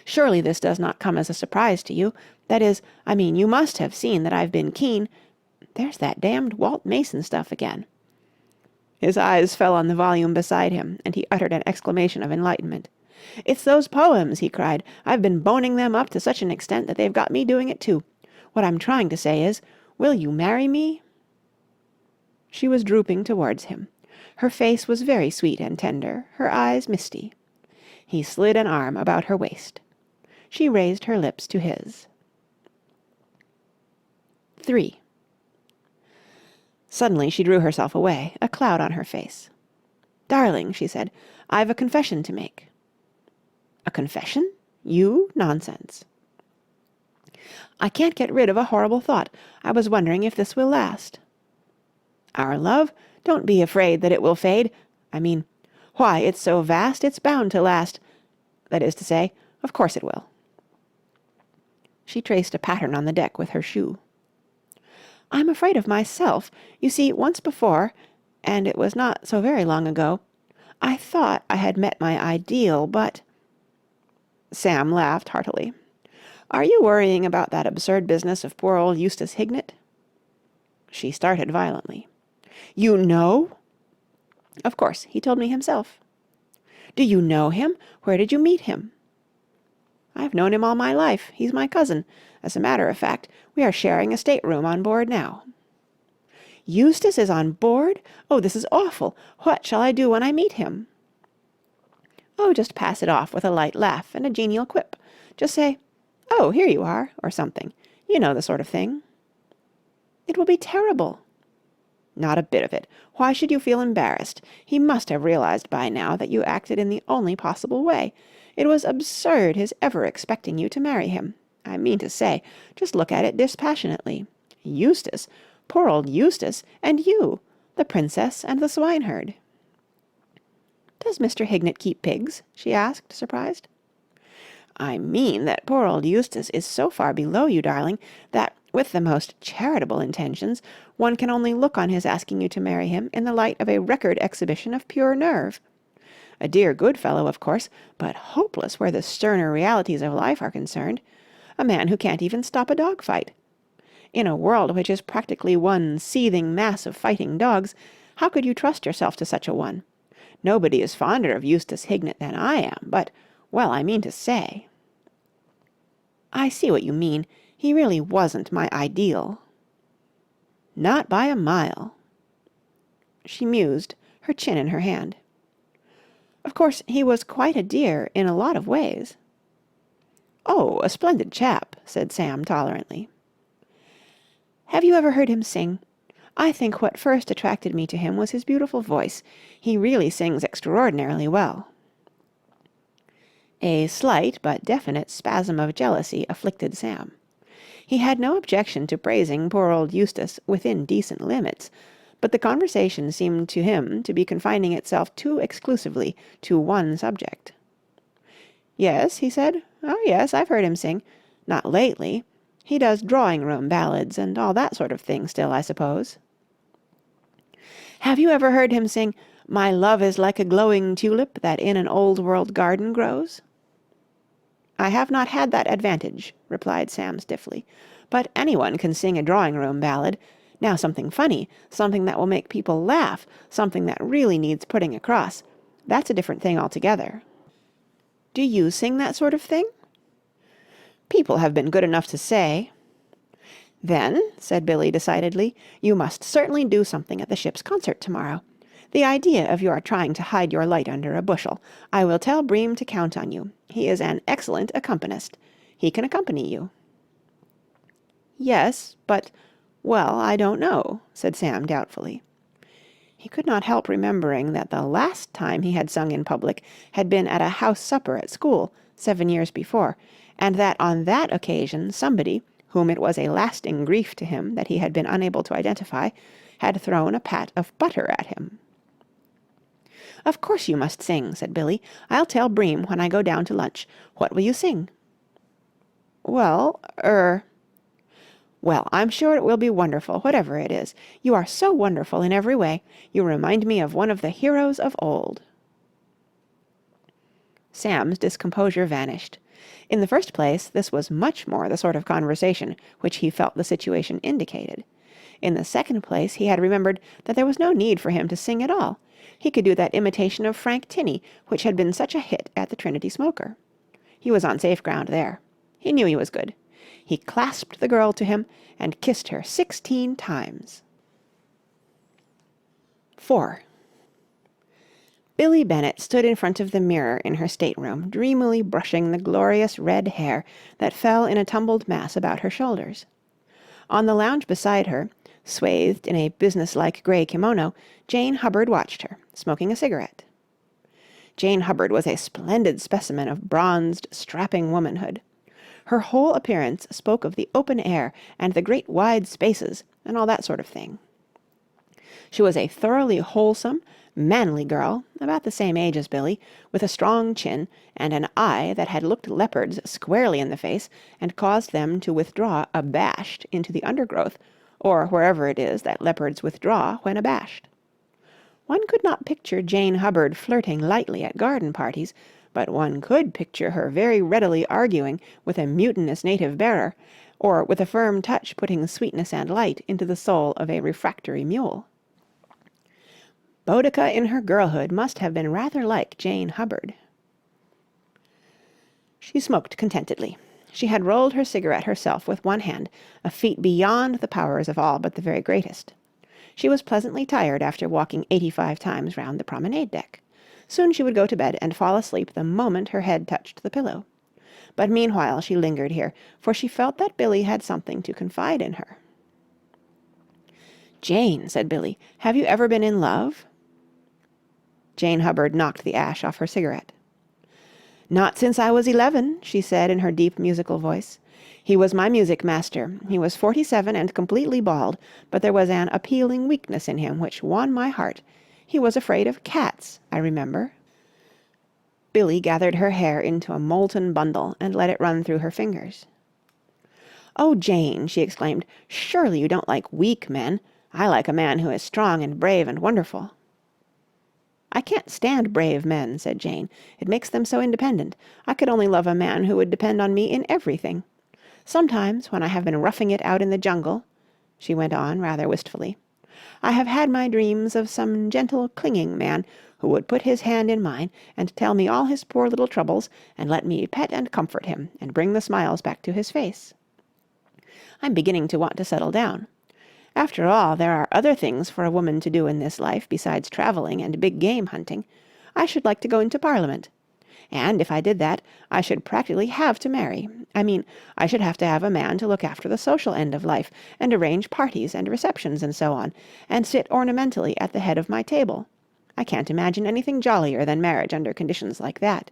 Surely this does not come as a surprise to you. That is, I mean, you must have seen that I've been keen... There's that damned Walt Mason stuff again." His eyes fell on the volume beside him, and he uttered an exclamation of enlightenment. "It's those poems," he cried. "I've been boning them up to such an extent that they've got me doing it too. What I'm trying to say is, will you marry me?" She was drooping towards him. Her face was very sweet and tender, her eyes misty. He slid an arm about her waist. She raised her lips to his. 3. Suddenly she drew herself away, a cloud on her face. "Darling," she said, "I've a confession to make." "A confession? You? Nonsense." "I can't get rid of a horrible thought. I was wondering if this will last." "Our love? Don't be afraid that it will fade. I mean, why, it's so vast it's bound to last. That is to say, of course it will." She traced a pattern on the deck with her shoe. "I'm afraid of myself. You see, once before, and it was not so very long ago, I thought I had met my ideal, but—" Sam laughed heartily. "Are you worrying about that absurd business of poor old Eustace Hignett?" She started violently. "You know?" "Of course. He told me himself." "Do you know him? Where did you meet him?" "I've known him all my life. He's my cousin. As a matter of fact, we are sharing a stateroom on board now." "Eustace is on board? Oh, this is awful. What shall I do when I meet him?" "Oh, just pass it off with a light laugh and a genial quip. Just say, 'Oh, here you are,' or something. You know the sort of thing." "It will be terrible." "Not a bit of it. Why should you feel embarrassed? He must have realized by now that you acted in the only possible way. It was absurd his ever expecting you to marry him. I mean to say, just look at it dispassionately. Eustace, poor old Eustace, and you, the princess and the swineherd." "Does Mr. Hignett keep pigs?" she asked, surprised. "I mean that poor old Eustace is so far below you, darling, that, with the most charitable intentions, one can only look on his asking you to marry him in the light of a record exhibition of pure nerve. A dear good fellow, of course, but hopeless where the sterner realities of life are concerned. A man who can't even stop a dog fight. In a world which is practically one seething mass of fighting dogs, how could you trust yourself to such a one? Nobody is fonder of Eustace Hignett than I am, but, well, I mean to say—" "I see what you mean. He really wasn't my ideal." "Not by a mile." She mused, her chin in her hand. "Of course, he was quite a dear in a lot of ways." "Oh, a splendid chap," said Sam tolerantly. "Have you ever heard him sing? I think what first attracted me to him was his beautiful voice. He really sings extraordinarily well." A slight but definite spasm of jealousy afflicted Sam. He had no objection to praising poor old Eustace within decent limits, but the conversation seemed to him to be confining itself too exclusively to one subject. "Yes," he said. "Oh, yes, I've heard him sing. Not lately. He does drawing-room ballads and all that sort of thing still, I suppose." "Have you ever heard him sing 'My love is like a glowing tulip that in an old-world garden grows'?" "I have not had that advantage," replied Sam stiffly. "But anyone can sing a drawing-room ballad. Now something funny, something that will make people laugh, something that really needs putting across. That's a different thing altogether." "Do you sing that sort of thing?" "People have been good enough to say." "Then," said Billie decidedly, "you must certainly do something at the ship's concert tomorrow. The idea of your trying to hide your light under a bushel. I will tell Bream to count on you. He is an excellent accompanist. He can accompany you." "Yes, but, well, I don't know," said Sam doubtfully. He could not help remembering that the last time he had sung in public had been at a house supper at school, 7 years before, and that on that occasion somebody, whom it was a lasting grief to him that he had been unable to identify, had thrown a pat of butter at him. "Of course you must sing," said Billie. "I'll tell Bream when I go down to lunch. What will you sing?" "Well, Well, I'm sure it will be wonderful, whatever it is. You are so wonderful in every way. You remind me of one of the heroes of old." Sam's discomposure vanished. In the first place, this was much more the sort of conversation which he felt the situation indicated. In the second place, he had remembered that there was no need for him to sing at all. He could do that imitation of Frank Tinney which had been such a hit at the Trinity Smoker. He was on safe ground there. He knew he was good. He clasped the girl to him and kissed her 16 times. 4. Billie Bennet stood in front of the mirror in her stateroom, dreamily brushing the glorious red hair that fell in a tumbled mass about her shoulders. On the lounge beside her, swathed in a businesslike grey kimono, Jane Hubbard watched her, smoking a cigarette. Jane Hubbard was a splendid specimen of bronzed, strapping womanhood. Her whole appearance spoke of the open air and the great wide spaces and all that sort of thing. She was a thoroughly wholesome, manly girl, about the same age as Billie, with a strong chin and an eye that had looked leopards squarely in the face and caused them to withdraw abashed into the undergrowth, or wherever it is that leopards withdraw when abashed. One could not picture Jane Hubbard flirting lightly at garden parties, but one could picture her very readily arguing with a mutinous native bearer, or with a firm touch putting sweetness and light into the soul of a refractory mule. Boudica in her girlhood must have been rather like Jane Hubbard. She smoked contentedly. She had rolled her cigarette herself with one hand, a feat beyond the powers of all but the very greatest. She was pleasantly tired after walking 85 times round the promenade deck. Soon she would go to bed and fall asleep the moment her head touched the pillow. But meanwhile she lingered here, for she felt that Billie had something to confide in her. "Jane," said Billie, "have you ever been in love?" Jane Hubbard knocked the ash off her cigarette. "Not since I was 11, she said in her deep musical voice. "He was my music master. He was 47 and completely bald, but there was an appealing weakness in him which won my heart. He was afraid of cats, I remember." Billie gathered her hair into a molten bundle and let it run through her fingers. "Oh, Jane," she exclaimed, "surely you don't like weak men. I like a man who is strong and brave and wonderful." "I can't stand brave men," said Jane. "It makes them so independent. I could only love a man who would depend on me in everything. Sometimes, when I have been roughing it out in the jungle," she went on rather wistfully, "I have had my dreams of some gentle, clinging man who would put his hand in mine and tell me all his poor little troubles and let me pet and comfort him and bring the smiles back to his face. I'm beginning to want to settle down. After all, there are other things for a woman to do in this life besides travelling and big game hunting. I should like to go into Parliament. And if I did that, I should practically have to marry. I mean, I should have to have a man to look after the social end of life, and arrange parties and receptions and so on, and sit ornamentally at the head of my table. I can't imagine anything jollier than marriage under conditions like that.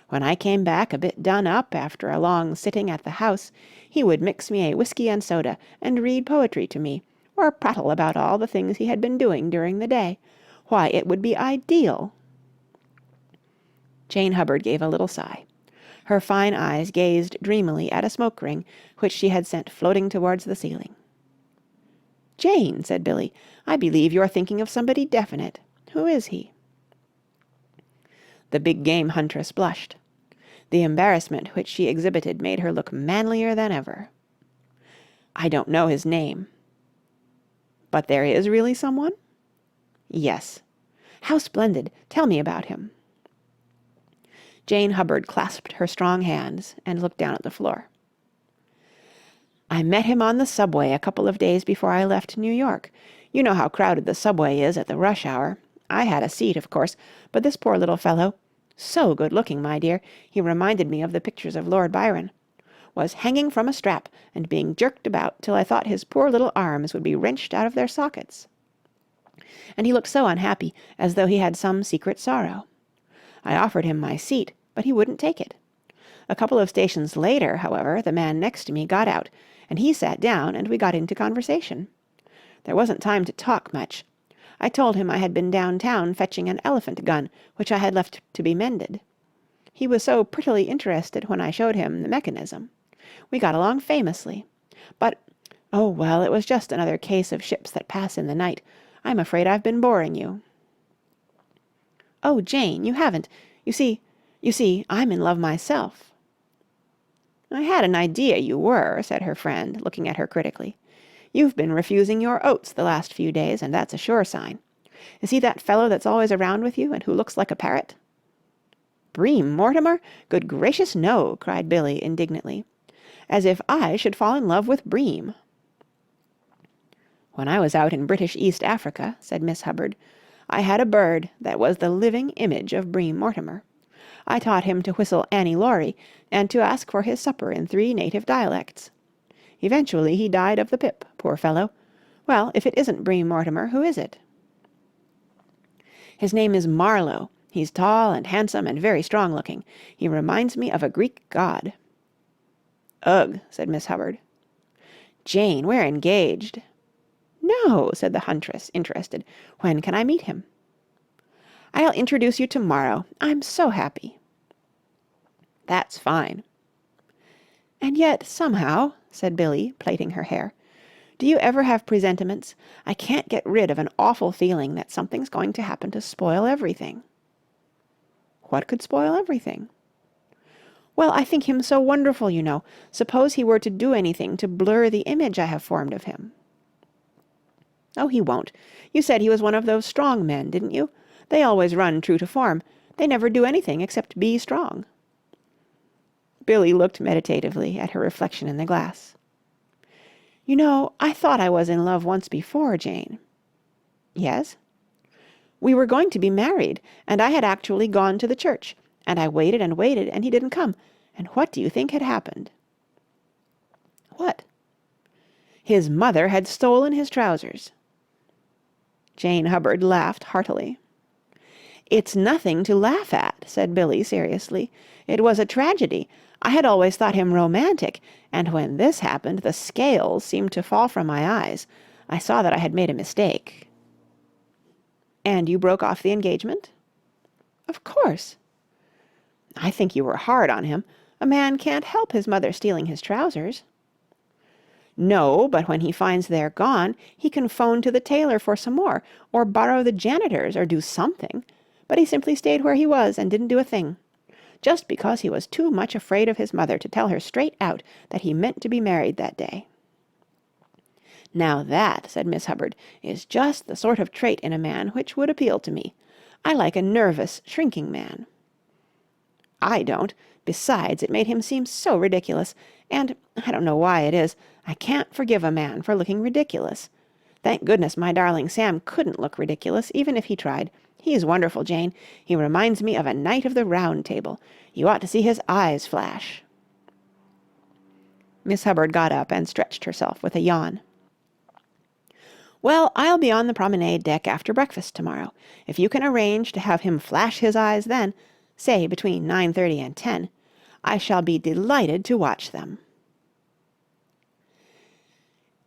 When I came back a bit done up after a long sitting at the house, he would mix me a whiskey and soda and read poetry to me, or prattle about all the things he had been doing during the day. Why, it would be ideal." Jane Hubbard gave a little sigh. Her fine eyes gazed dreamily at a smoke ring which she had sent floating towards the ceiling. "Jane," said Billie, "I believe you're thinking of somebody definite. Who is he?" The big game huntress blushed. The embarrassment which she exhibited made her look manlier than ever. "I don't know his name." "But there is really someone?" "Yes." "How splendid! Tell me about him." Jane Hubbard clasped her strong hands and looked down at the floor. "I met him on the subway a couple of days before I left New York. You know how crowded the subway is at the rush hour. I had a seat, of course, but this poor little fellow, so good-looking, my dear, he reminded me of the pictures of Lord Byron, was hanging from a strap and being jerked about till I thought his poor little arms would be wrenched out of their sockets. And he looked so unhappy, as though he had some secret sorrow. I offered him my seat, but he wouldn't take it. A couple of stations later, however, the man next to me got out, and he sat down and we got into conversation. There wasn't time to talk much. I told him I had been downtown fetching an elephant gun, which I had left to be mended. He was so prettily interested when I showed him the mechanism. We got along famously. But "Oh, well, it was just another case of ships that pass in the night. I'm afraid I've been boring you." "Oh, Jane, you haven't. You see, I'm in love myself." "I had an idea you were," said her friend, looking at her critically. "You've been refusing your oats the last few days, and that's a sure sign. Is he that fellow that's always around with you and who looks like a parrot?" "Bream Mortimer? Good gracious, no!" cried Billie indignantly. "As if I should fall in love with Bream." "When I was out in British East Africa," said Miss Hubbard, "I had a bird that was the living image of Bream Mortimer. I taught him to whistle Annie Laurie and to ask for his supper in 3 native dialects. Eventually he died of the pip, poor fellow. Well, if it isn't Bream Mortimer, who is it?" "His name is Marlowe. He's tall and handsome and very strong-looking. He reminds me of a Greek god." "Ugh," said Miss Hubbard. "Jane, we're engaged." "No," said the huntress, interested. "When can I meet him?" "I'll introduce you to-morrow. I'm so happy." "That's fine." "And yet, somehow," said Billie, plaiting her hair, "do you ever have presentiments? I can't get rid of an awful feeling that something's going to happen to spoil everything." "What could spoil everything?" "Well, I think him so wonderful, you know. Suppose he were to do anything to blur the image I have formed of him." "Oh, he won't. You said he was one of those strong men, didn't you? They always run true to form. They never do anything except be strong." Billie looked meditatively at her reflection in the glass. "You know, I thought I was in love once before, Jane." "Yes?" "We were going to be married, and I had actually gone to the church, and I waited, and he didn't come, and what do you think had happened?" "What?" "His mother had stolen his trousers." Jane Hubbard laughed heartily. "It's nothing to laugh at," said Billie seriously. "It was a tragedy. I had always thought him romantic, and when this happened the scales seemed to fall from my eyes. I saw that I had made a mistake." "And you broke off the engagement?" "Of course." "I think you were hard on him. A man can't help his mother stealing his trousers." "No, but when he finds they're gone, he can phone to the tailor for some more, or borrow the janitor's, or do something. But he simply stayed where he was and didn't do a thing. Just because he was too much afraid of his mother to tell her straight out that he meant to be married that day." "Now that," said Miss Hubbard, "is just the sort of trait in a man which would appeal to me. I like a nervous, shrinking man." "I don't. Besides, it made him seem so ridiculous. And, I don't know why it is, I can't forgive a man for looking ridiculous. Thank goodness my darling Sam couldn't look ridiculous, even if he tried. He's wonderful, Jane. He reminds me of a knight of the Round Table. You ought to see his eyes flash." Miss Hubbard got up and stretched herself with a yawn. "Well, I'll be on the promenade deck after breakfast to-morrow. If you can arrange to have him flash his eyes then, say between 9:30 and 10, I shall be delighted to watch them."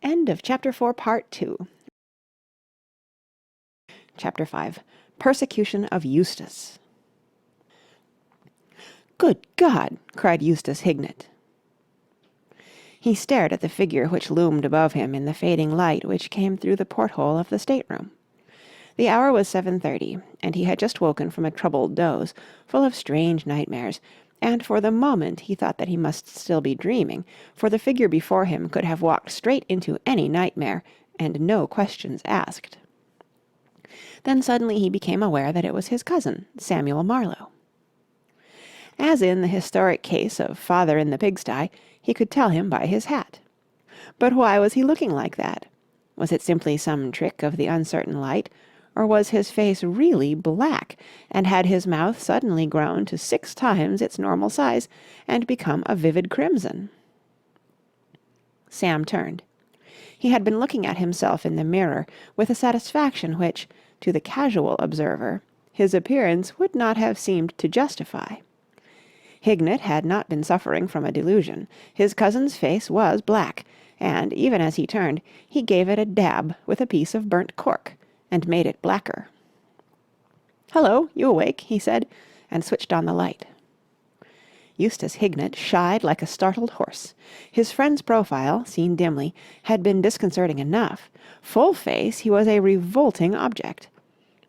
End of Chapter 4, Part 2. Chapter 5. Persecution of Eustace. "Good God!" cried Eustace Hignett. He stared at the figure which loomed above him in the fading light which came through the porthole of the stateroom. The hour was 7:30, and he had just woken from a troubled doze, full of strange nightmares, and for the moment he thought that he must still be dreaming, for the figure before him could have walked straight into any nightmare, and no questions asked. Then suddenly he became aware that it was his cousin, Samuel Marlowe. As in the historic case of Father in the Pigsty, he could tell him by his hat. But why was he looking like that? Was it simply some trick of the uncertain light, or was his face really black, and had his mouth suddenly grown to 6 times its normal size, and become a vivid crimson? Sam turned. He had been looking at himself in the mirror with a satisfaction which, to the casual observer, his appearance would not have seemed to justify. Hignett had not been suffering from a delusion. His cousin's face was black, and, even as he turned, he gave it a dab with a piece of burnt cork, and made it blacker. "Hullo, you awake?" he said, and switched on the light. Eustace Hignett shied like a startled horse. His friend's profile, seen dimly, had been disconcerting enough. Full face, he was a revolting object.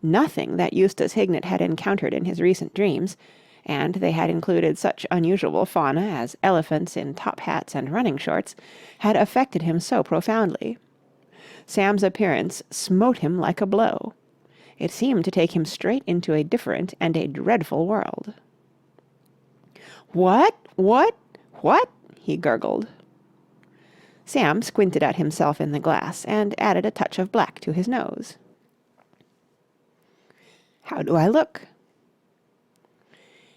Nothing that Eustace Hignett had encountered in his recent dreams, and they had included such unusual fauna as elephants in top hats and running shorts, had affected him so profoundly. Sam's appearance smote him like a blow. It seemed to take him straight into a different and a dreadful world. What? He gurgled. Sam squinted at himself in the glass and added a touch of black to his nose. How do I look?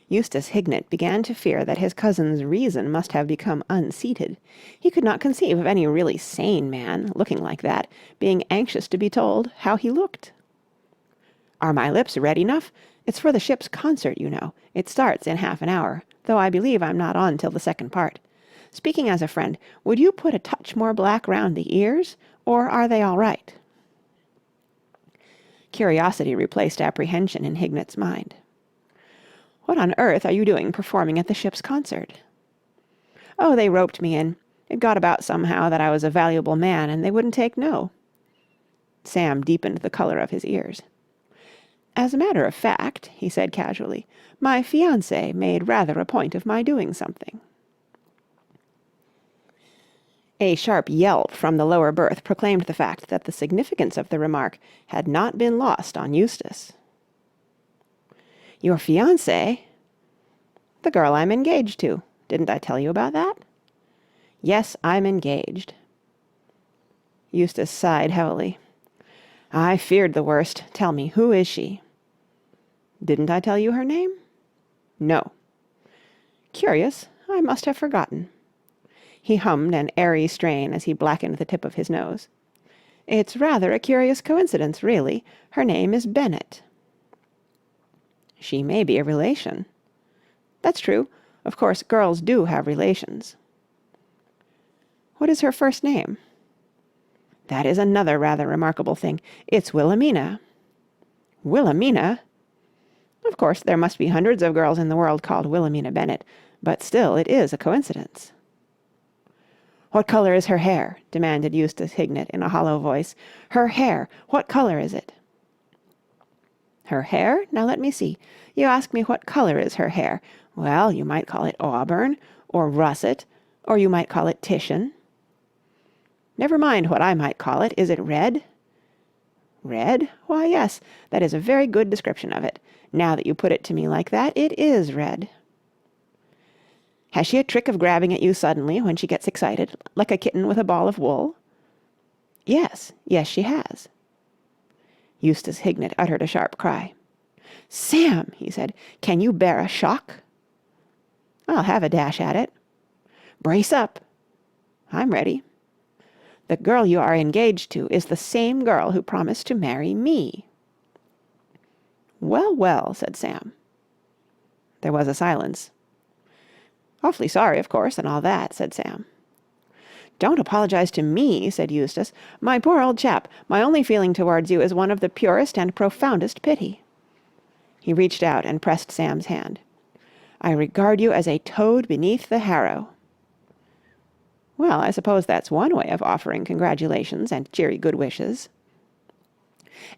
Eustace Hignett began to fear that his cousin's reason must have become unseated. He could not conceive of any really sane man, looking like that, being anxious to be told how he looked. Are my lips red enough? It's for the ship's concert, you know. It starts in half an hour, though I believe I'm not on till the second part. Speaking as a friend, would you put a touch more black round the ears, or are they all right? Curiosity replaced apprehension in Hignett's mind. What on earth are you doing performing at the ship's concert? Oh, they roped me in. It got about somehow that I was a valuable man, and they wouldn't take no. Sam deepened the color of his ears. As a matter of fact, he said casually, my fiancé made rather a point of my doing something. A sharp yelp from the lower berth proclaimed the fact that the significance of the remark had not been lost on Eustace. Your fiancé? The girl I'm engaged to. Didn't I tell you about that? Yes, I'm engaged. Eustace sighed heavily. I feared the worst. Tell me, who is she? Didn't I tell you her name? No. Curious, I must have forgotten. He hummed an airy strain as he blackened the tip of his nose. It's rather a curious coincidence, really. Her name is Bennet. She may be a relation. That's true. Of course, girls do have relations. What is her first name? That is another rather remarkable thing. It's Wilhelmina. Wilhelmina? Of course, there must be hundreds of girls in the world called Wilhelmina Bennet, but still it is a coincidence. What color is her hair? Demanded Eustace Hignett in a hollow voice. Her hair. What color is it? Her hair? Now let me see. You ask me what color is her hair. Well, you might call it auburn, or russet, or you might call it Titian. Never mind what I might call it. Is it red? Red? Why, yes, that is a very good description of it. Now that you put it to me like that, it is red. Has she a trick of grabbing at you suddenly when she gets excited, like a kitten with a ball of wool? Yes, she has. Eustace Hignett uttered a sharp cry. Sam, he said, can you bear a shock? I'll have a dash at it. Brace up. I'm ready. The girl you are engaged to is the same girl who promised to marry me. Well, well, said Sam. There was a silence. Awfully sorry, of course, and all that, said Sam. Don't apologize to me, said Eustace. My poor old chap, my only feeling towards you is one of the purest and profoundest pity. He reached out and pressed Sam's hand. I regard you as a toad beneath the harrow. Well, I suppose that's one way of offering congratulations and cheery good wishes.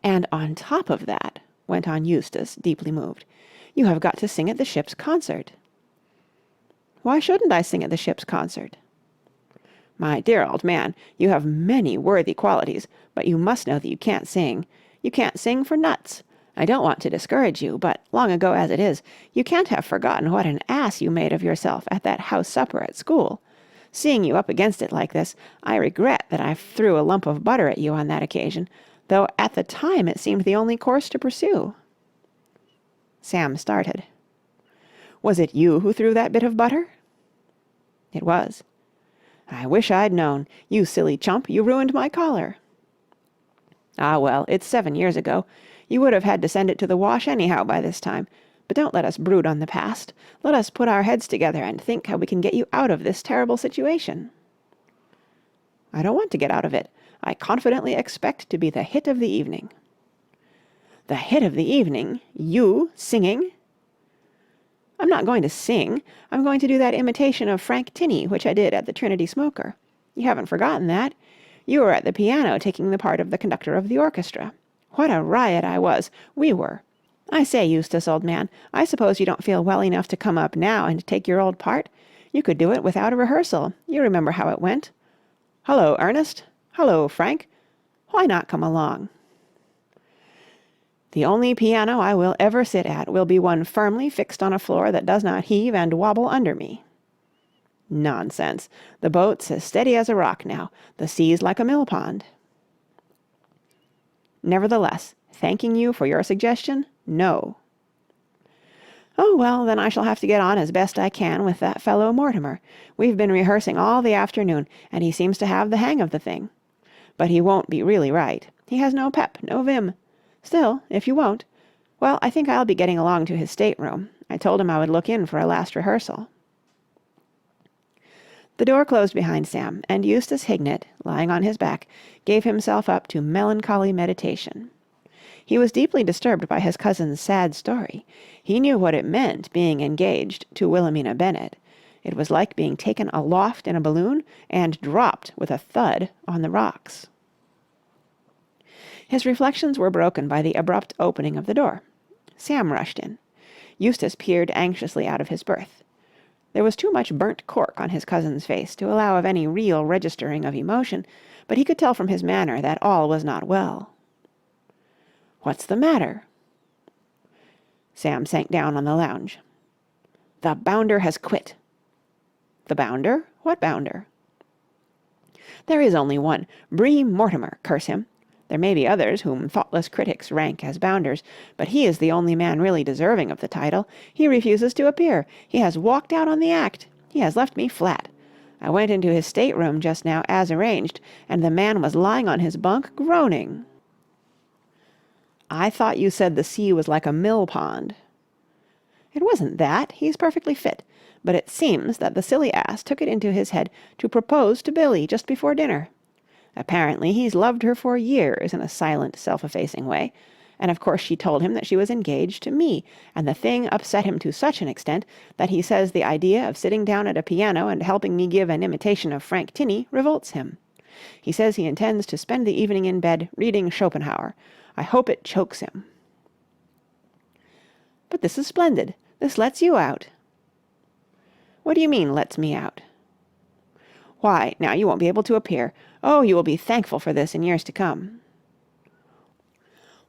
And on top of that, went on Eustace, deeply moved, you have got to sing at the ship's concert. Why shouldn't I sing at the ship's concert? My dear old man, you have many worthy qualities, but you must know that you can't sing. You can't sing for nuts. I don't want to discourage you, but long ago as it is, you can't have forgotten what an ass you made of yourself at that house supper at school. Seeing you up against it like this, I regret that I threw a lump of butter at you on that occasion, though at the time it seemed the only course to pursue. Sam started. Was it you who threw that bit of butter? It was. I wish I'd known. You silly chump, you ruined my collar. Ah, well, it's 7 years ago. You would have had to send it to the wash anyhow by this time. But don't let us brood on the past. Let us put our heads together and think how we can get you out of this terrible situation. I don't want to get out of it. I confidently expect to be the hit of the evening. The hit of the evening? You singing? I'm not going to sing. I'm going to do that imitation of Frank Tinney which I did at the Trinity Smoker. You haven't forgotten that. You were at the piano taking the part of the conductor of the orchestra. What a riot I was. We were. I say, Eustace, old man, I suppose you don't feel well enough to come up now and take your old part? You could do it without a rehearsal. You remember how it went. Hullo, Ernest. Hullo, Frank. Why not come along? The only piano I will ever sit at will be one firmly fixed on a floor that does not heave and wobble under me. Nonsense. The boat's as steady as a rock now. The sea's like a mill-pond. Nevertheless, thanking you for your suggestion, no. Oh, well, then I shall have to get on as best I can with that fellow Mortimer. We've been rehearsing all the afternoon, and he seems to have the hang of the thing. But he won't be really right. He has no pep, no vim. Still, if you won't, well, I think I'll be getting along to his stateroom. I told him I would look in for a last rehearsal. The door closed behind Sam, and Eustace Hignett, lying on his back, gave himself up to melancholy meditation. He was deeply disturbed by his cousin's sad story. He knew what it meant, being engaged to Wilhelmina Bennet. It was like being taken aloft in a balloon and dropped with a thud on the rocks. His reflections were broken by the abrupt opening of the door. Sam rushed in. Eustace peered anxiously out of his berth. There was too much burnt cork on his cousin's face to allow of any real registering of emotion, but he could tell from his manner that all was not well. "What's the matter?" Sam sank down on the lounge. "The bounder has quit." "The bounder? What bounder?" "There is only one. Bream Mortimer, curse him. There may be others whom thoughtless critics rank as bounders, but he is the only man really deserving of the title. He refuses to appear. He has walked out on the act. He has left me flat. I went into his stateroom just now as arranged, and the man was lying on his bunk groaning." "I thought you said the sea was like a mill-pond." "It wasn't that. He's perfectly fit. But it seems that the silly ass took it into his head to propose to Billie just before dinner. Apparently he's loved her for years in a silent, self-effacing way, and of course she told him that she was engaged to me, and the thing upset him to such an extent that he says the idea of sitting down at a piano and helping me give an imitation of Frank Tinney revolts him. He says he intends to spend the evening in bed reading Schopenhauer. I hope it chokes him." "But this is splendid. This lets you out." "What do you mean, lets me out?" "Why, now you won't be able to appear. Oh, you will be thankful for this in years to come."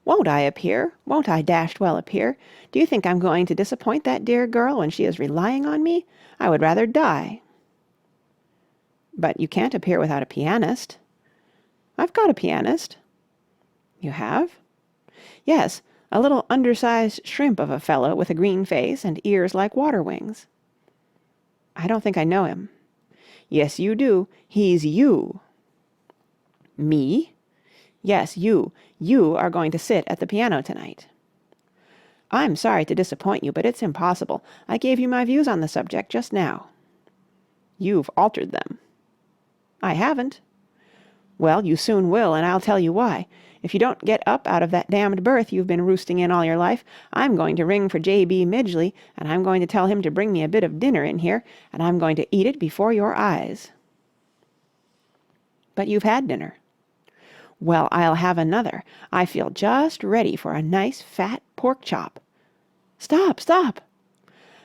"Won't I appear? Won't I dashed well appear? Do you think I'm going to disappoint that dear girl when she is relying on me? I would rather die." "But you can't appear without a pianist." "I've got a pianist." "You have?" "Yes, a little undersized shrimp of a fellow with a green face and ears like water wings." "I don't think I know him." "Yes, you do. He's you." "Me?" "Yes, you. You are going to sit at the piano tonight." "I'm sorry to disappoint you, but it's impossible. I gave you my views on the subject just now." "You've altered them." "I haven't." "Well, you soon will, and I'll tell you why. If you don't get up out of that damned berth you've been roosting in all your life, I'm going to ring for J.B. Midgley, and I'm going to tell him to bring me a bit of dinner in here, and I'm going to eat it before your eyes." "But you've had dinner." "Well, I'll have another. I feel just ready for a nice fat pork chop." "Stop, stop!"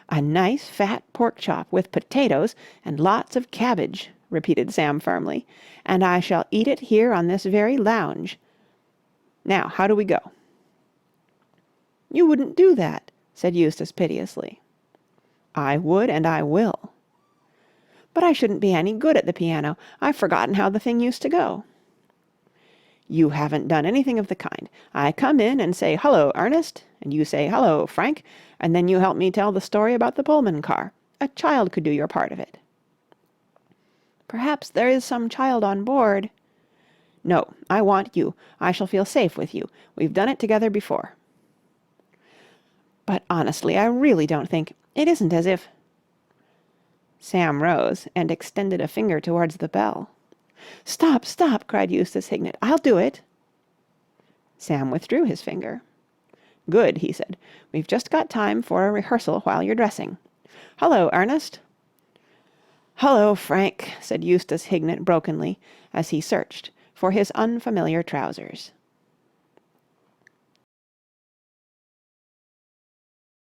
"A nice fat pork chop with potatoes and lots of cabbage," repeated Sam firmly, "and I shall eat it here on this very lounge. Now, how do we go?" "You wouldn't do that," said Eustace piteously. "I would and I will." "But I shouldn't be any good at the piano. I've forgotten how the thing used to go." "You haven't done anything of the kind. I come in and say, 'Hullo, Ernest,' and you say, 'Hullo, Frank,' and then you help me tell the story about the Pullman car. A child could do your part of it." "Perhaps there is some child on board." "No, I want you. I shall feel safe with you. We've done it together before." "But honestly, I really don't think... It isn't as if..." Sam rose and extended a finger towards the bell. "Stop, stop!" cried Eustace Hignett. "I'll do it." Sam withdrew his finger. "Good," he said. "We've just got time for a rehearsal while you're dressing. Hullo, Ernest." "Hullo, Frank," said Eustace Hignett brokenly, as he searched for his unfamiliar trousers.